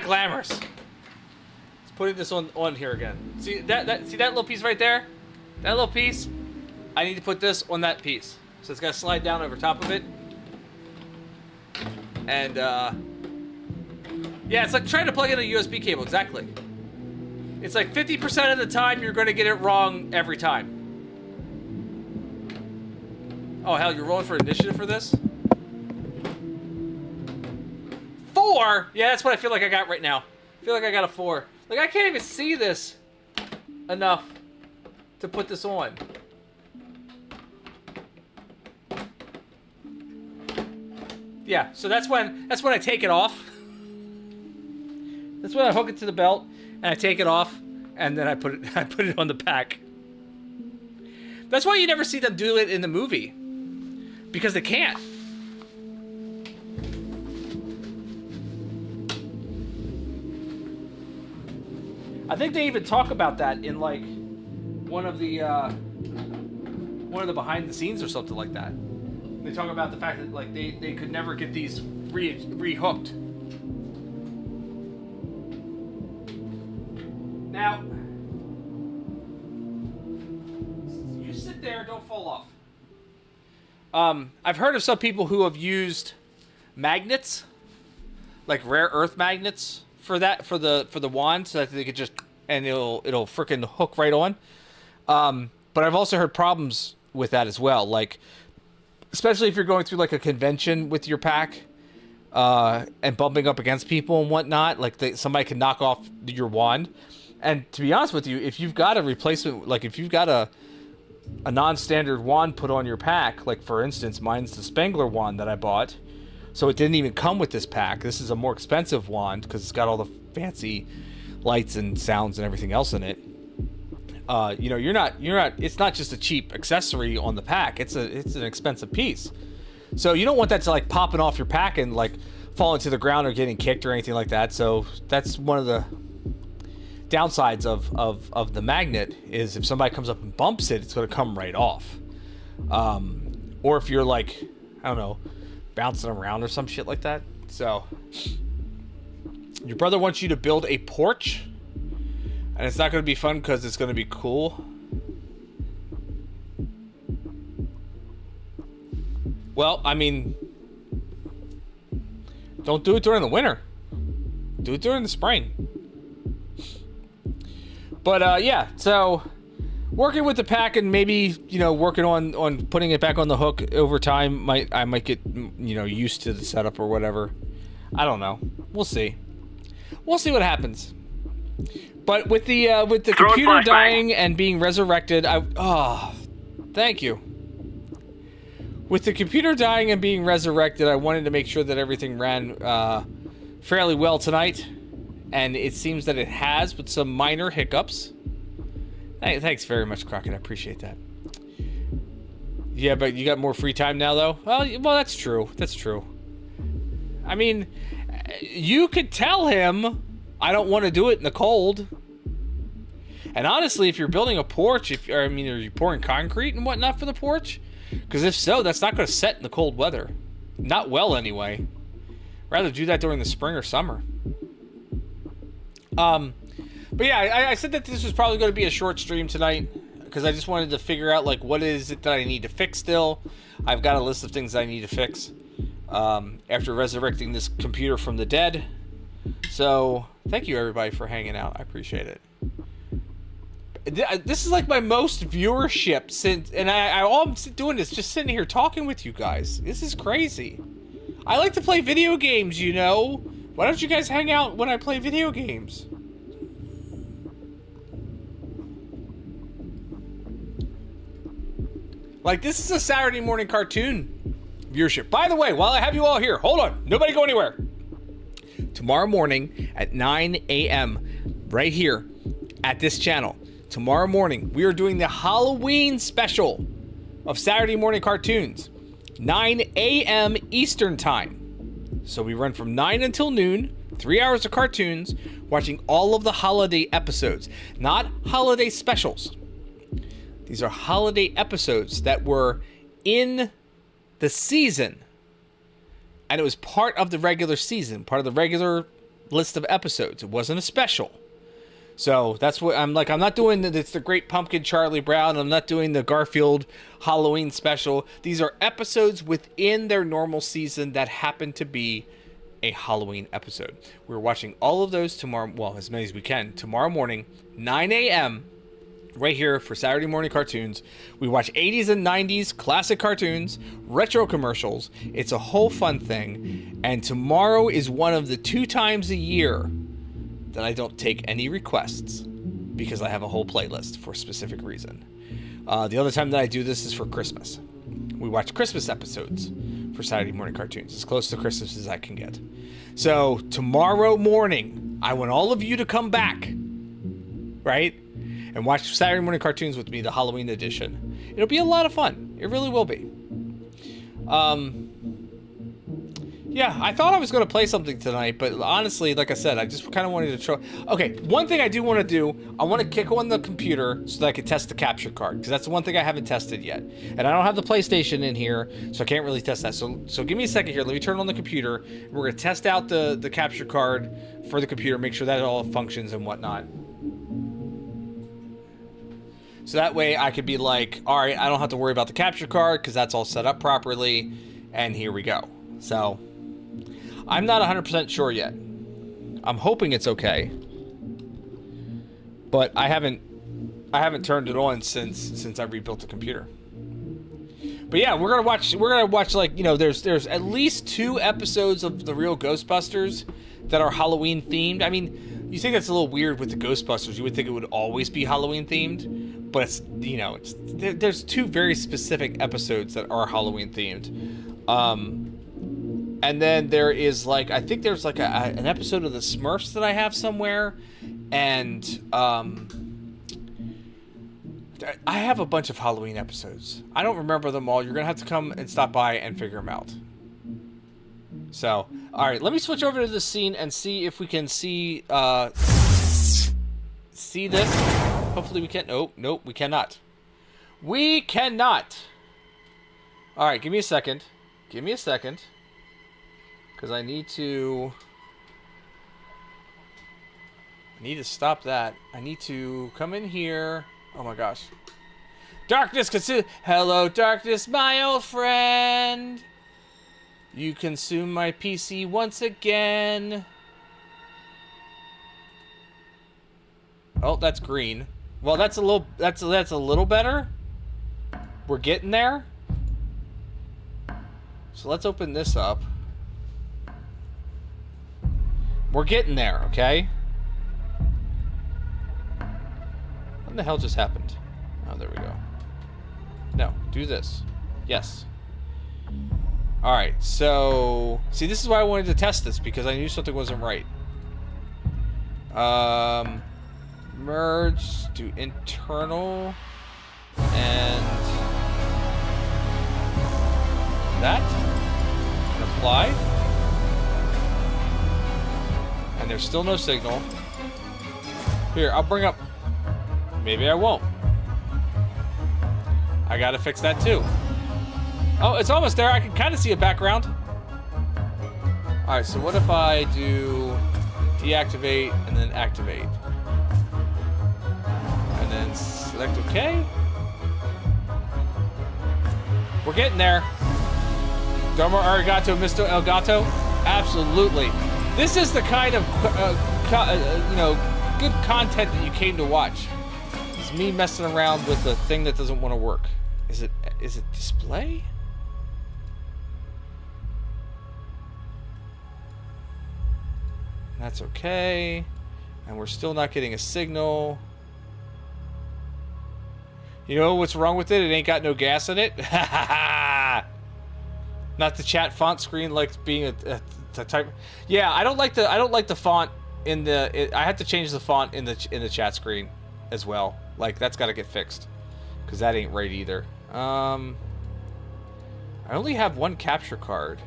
glamorous. Let's putting this on here again. See that little piece right there? That little piece? I need to put this on that piece. So it's got to slide down over top of it. And yeah, it's like trying to plug in a USB cable, exactly. It's like 50% of the time you're going to get it wrong every time. Oh, hell, you're rolling for initiative for this? 4? Yeah, that's what I feel like I got right now. I feel like I got a 4. Like, I can't even see this enough to put this on. Yeah, so that's when I take it off. That's when I hook it to the belt, and I take it off, and then I put it on the pack. That's why you never see them do it in the movie. Because they can't. I think they even talk about that in like one of the behind the scenes or something like that. They talk about the fact that like they could never get these re-hooked. Now, you sit there, don't fall off. I've heard of some people who have used magnets, like rare earth magnets, for the wand, so that they could just it'll frickin' hook right on. But I've also heard problems with that as well, like especially if you're going through like a convention with your pack, and bumping up against people and whatnot. Like somebody can knock off your wand, and to be honest with you, if you've got a replacement, like if you've got a non-standard wand put on your pack, like for instance mine's the Spangler wand that I bought, so it didn't even come with this pack. This is a more expensive wand because it's got all the fancy lights and sounds and everything else in it. You know, you're not it's not just a cheap accessory on the pack, it's an expensive piece, so you don't want that to like popping off your pack and like falling to the ground or getting kicked or anything like that. So that's one of the downsides of the magnet, is if somebody comes up and bumps it, it's going to come right off. Or if you're like, I don't know, bouncing around or some shit like that. So your brother wants you to build a porch, and it's not going to be fun because it's going to be cool. Well, I mean, don't do it during the winter. Do it during the spring. But yeah, so working with the pack and maybe, you know, working on putting it back on the hook over time, I might get, you know, used to the setup or whatever. I don't know. We'll see. We'll see what happens. But with the computer dying and being resurrected, thank you. With the computer dying and being resurrected, I wanted to make sure that everything ran fairly well tonight. And it seems that it has, with some minor hiccups. Hey, thanks very much, Crockett. I appreciate that. Yeah, but you got more free time now, though? Well, that's true. That's true. I mean, you could tell him I don't want to do it in the cold. And honestly, if you're building a porch, are you pouring concrete and whatnot for the porch? Because if so, that's not going to set in the cold weather. Not well, anyway. Rather do that during the spring or summer. But yeah, I said that this was probably going to be a short stream tonight because I just wanted to figure out, like, what is it that I need to fix still. I've got a list of things I need to fix after resurrecting this computer from the dead. So, thank you, everybody, for hanging out. I appreciate it. This is like my most viewership since, and all I'm doing is just sitting here talking with you guys. This is crazy. I like to play video games, you know. Why don't you guys hang out when I play video games? Like, this is a Saturday morning cartoon viewership. By the way, while I have you all here, hold on. Nobody go anywhere. Tomorrow morning at 9 a.m. right here at this channel. Tomorrow morning, we are doing the Halloween special of Saturday morning cartoons. 9 a.m. Eastern time. So we run from 9 until noon, 3 hours of cartoons, watching all of the holiday episodes. Not holiday specials. These are holiday episodes that were in the season. And it was part of the regular season, part of the regular list of episodes. It wasn't a special. So that's what I'm like. I'm not doing it's the Great Pumpkin Charlie Brown. I'm not doing the Garfield Halloween special. These are episodes within their normal season that happen to be a Halloween episode. We're watching all of those tomorrow. Well, as many as we can. Tomorrow morning, 9 a.m. right here for Saturday morning cartoons. We watch 80s and 90s classic cartoons, retro commercials. It's a whole fun thing. And tomorrow is one of the 2 times a year that I don't take any requests because I have a whole playlist for a specific reason. The other time that I do this is for Christmas. We watch Christmas episodes for Saturday morning cartoons, as close to Christmas as I can get. So tomorrow morning, I want all of you to come back, right? And watch Saturday morning cartoons with me, the Halloween edition. It'll be a lot of fun. It really will be. Yeah, I thought I was going to play something tonight, but honestly, like I said, I just kind of wanted to try. Okay, one thing I do want to do, I want to kick on the computer so that I can test the capture card, because that's the one thing I haven't tested yet. And I don't have the PlayStation in here, so I can't really test that. So give me a second here. Let me turn on the computer. We're going to test out the capture card for the computer, make sure that it all functions and whatnot. So that way I could be like, all right, I don't have to worry about the capture card because that's all set up properly. And here we go. So I'm not 100% sure yet. I'm hoping it's okay. But I haven't turned it on since I rebuilt the computer. But yeah, we're gonna watch like, you know, there's at least 2 episodes of the real Ghostbusters that are Halloween themed. I mean, you think that's a little weird with the Ghostbusters. You would think it would always be Halloween themed, but it's, you know, there's 2 very specific episodes that are Halloween themed. And then there is like, I think there's like an episode of the Smurfs that I have somewhere, and I have a bunch of Halloween episodes. I don't remember them all. You're gonna have to come and stop by and figure them out. So, all right, let me switch over to the scene and see if we can see this. Hopefully we can. Nope, we cannot. We cannot. All right, give me a second. Give me a second. Because I need to stop that. I need to come in here. Oh my gosh. Darkness consume. Hello, darkness, my old friend. You consume my PC once again. Oh, that's green. Well, that's a little better. We're getting there. So let's open this up. We're getting there, okay? What the hell just happened? Oh, there we go. No, do this. Yes. Alright, so... See, this is why I wanted to test this, because I knew something wasn't right. Merge, do internal, and... that? And apply? And there's still no signal. Here, I'll bring up... Maybe I won't. I gotta fix that too. Oh, it's almost there. I can kind of see a background. Alright, so what if I do deactivate and then activate? And then select OK. We're getting there. Domo arigato, Mr. El Gato. Absolutely. This is the kind of, you know, good content that you came to watch. It's me messing around with the thing that doesn't want to work. Is it display? That's okay. And we're still not getting a signal. You know what's wrong with it? It ain't got no gas in it. Not the chat font screen like being a type. Yeah, I don't like the font in the. I have to change the font in the chat screen as well. Like that's got to get fixed because that ain't right either. I only have one capture card.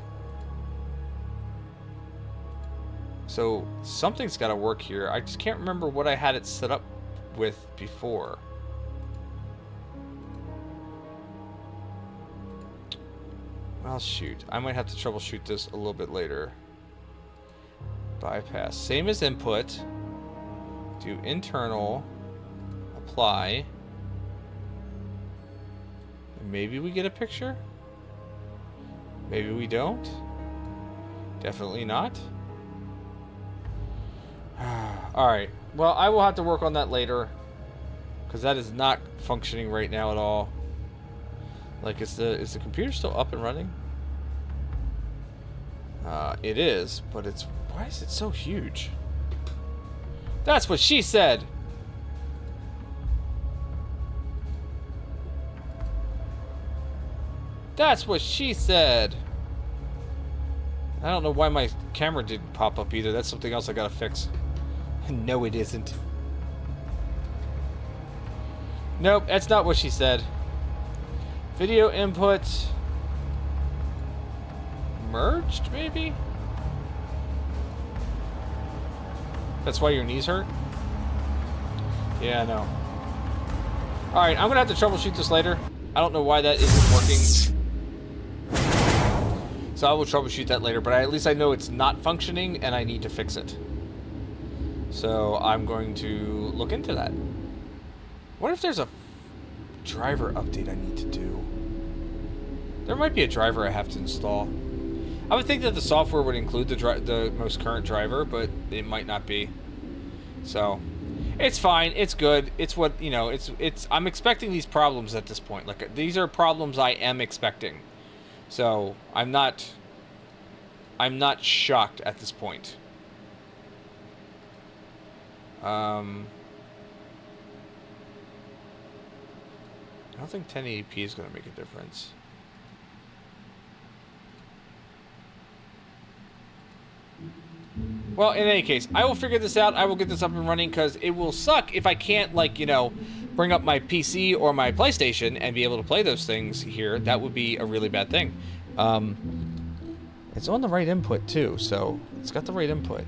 So something's got to work here. I just can't remember what I had it set up with before. Well, shoot. I might have to troubleshoot this a little bit later. Bypass. Same as input. Do internal. Apply. And maybe we get a picture? Maybe we don't? Definitely not. Alright. Well, I will have to work on that later. Because that is not functioning right now at all. Like, is the computer still up and running? It is, but it's... Why is it so huge? That's what she said! That's what she said! I don't know why my camera didn't pop up either. That's something else I gotta fix. No, it isn't. Nope, that's not what she said. Video input merged, maybe? That's why your knees hurt? Yeah, I know. Alright, I'm gonna have to troubleshoot this later. I don't know why that isn't working. So I will troubleshoot that later, but at least I know it's not functioning and I need to fix it. So I'm going to look into that. What if there's a driver update I need to do? There might be a driver I have to install. I would think that the software would include the most current driver, but it might not be. So it's fine. It's good. It's what, you know, it's I'm expecting these problems at this point. Like, these are problems I am expecting. So I'm not shocked at this point. I don't think 1080p is going to make a difference. Well, in any case, I will figure this out. I will get this up and running because it will suck if I can't, like, you know, bring up my PC or my PlayStation and be able to play those things here. That would be a really bad thing. It's on the right input, too, so it's got the right input.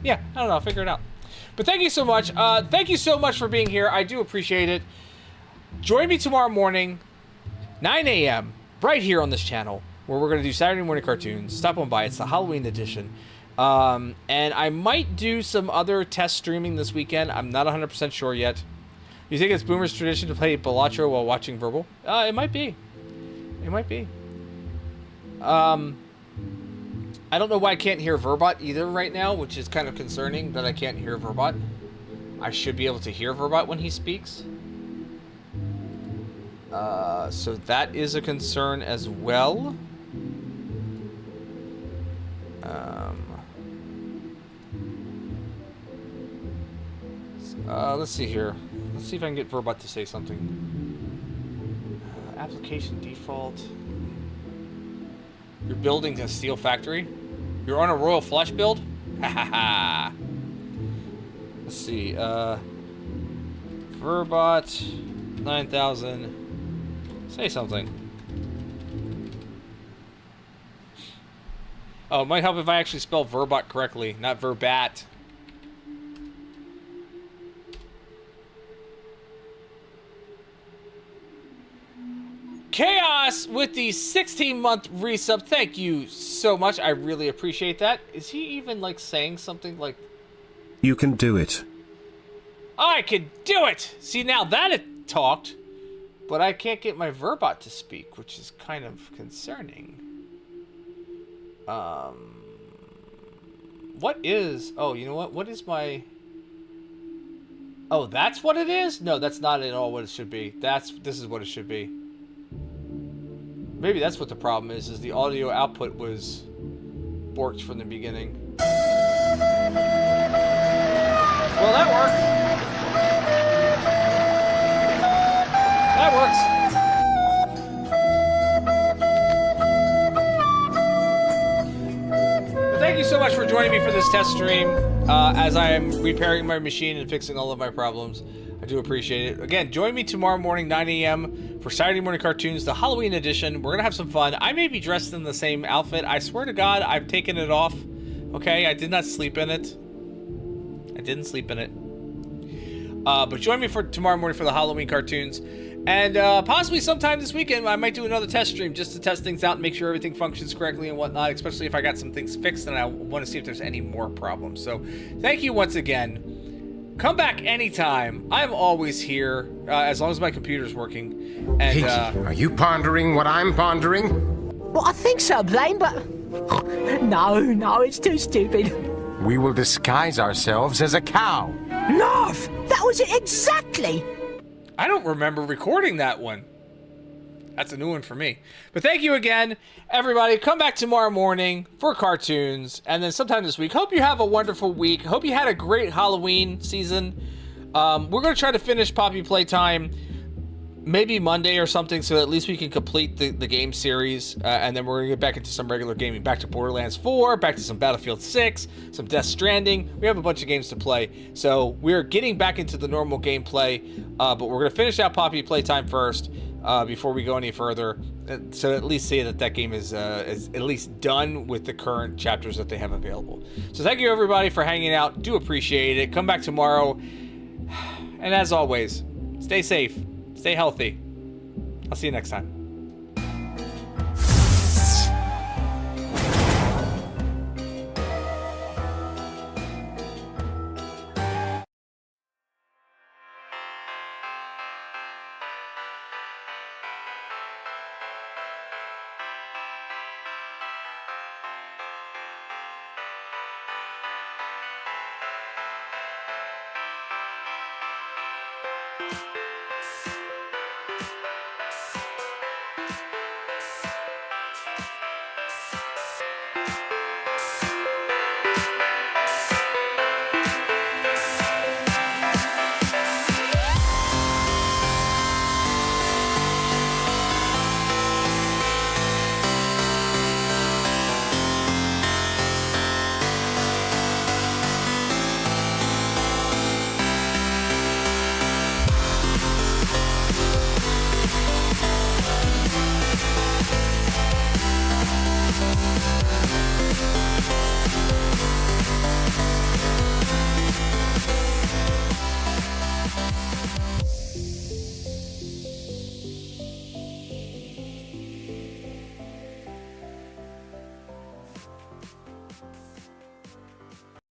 Yeah, I don't know. I'll figure it out. But thank you so much. Thank you so much for being here. I do appreciate it. Join me tomorrow morning, 9 a.m., right here on this channel, where we're going to do Saturday morning cartoons. Stop on by. It's the Halloween edition. And I might do some other test streaming this weekend. I'm not 100% sure yet. You think it's Boomer's tradition to play Balatro while watching Verbal? It might be. It might be. I don't know why I can't hear Verbot either right now, which is kind of concerning that I can't hear Verbot. I should be able to hear Verbot when he speaks. So that is a concern as well. Let's see here. Let's see if I can get Verbot to say something. Application default. You're building a steel factory? You're on a Royal Flush build? Ha ha ha. Let's see. Verbot 9000. Say something. Oh, it might help if I actually spell Verbot correctly, not Verbat. Chaos with the 16-month resub. Thank you so much. I really appreciate that. Is he even, like, saying something like... You can do it. I can do it! See, now that it talked, but I can't get my Verbot to speak, which is kind of concerning. What is... Oh, you know what? What is my... Oh, that's what it is? No, that's not at all what it should be. This is what it should be. Maybe that's what the problem is the audio output was borked from the beginning. Well, that works. That works. Well, thank you so much for joining me for this test stream as I am repairing my machine and fixing all of my problems. I do appreciate it. Again, join me tomorrow morning, 9 a.m. for Saturday Morning Cartoons, the Halloween edition. We're going to have some fun. I may be dressed in the same outfit. I swear to God, I've taken it off. Okay, I did not sleep in it. I didn't sleep in it. But join me for tomorrow morning for the Halloween cartoons. And possibly sometime this weekend, I might do another test stream just to test things out and make sure everything functions correctly and whatnot, especially if I got some things fixed and I want to see if there's any more problems. So thank you once again. Come back anytime. I'm always here, as long as my computer's working. And Pinky, are you pondering what I'm pondering? Well, I think so, Blaine, but... No, it's too stupid. We will disguise ourselves as a cow. Narf! That was it exactly! I don't remember recording that one. That's a new one for me. But thank you again, everybody. Come back tomorrow morning for cartoons, and then sometime this week. Hope you have a wonderful week. Hope you had a great Halloween season. We're going to try to finish Poppy Playtime maybe Monday or something, so at least we can complete the game series, and then we're going to get back into some regular gaming. Back to Borderlands 4, back to some Battlefield 6, some Death Stranding. We have a bunch of games to play, so we're getting back into the normal gameplay, but we're going to finish out Poppy Playtime first before we go any further, so at least say that game is at least done with the current chapters that they have available. So thank you, everybody, for hanging out. Do appreciate it. Come back tomorrow, and as always, stay safe. Stay healthy. I'll see you next time.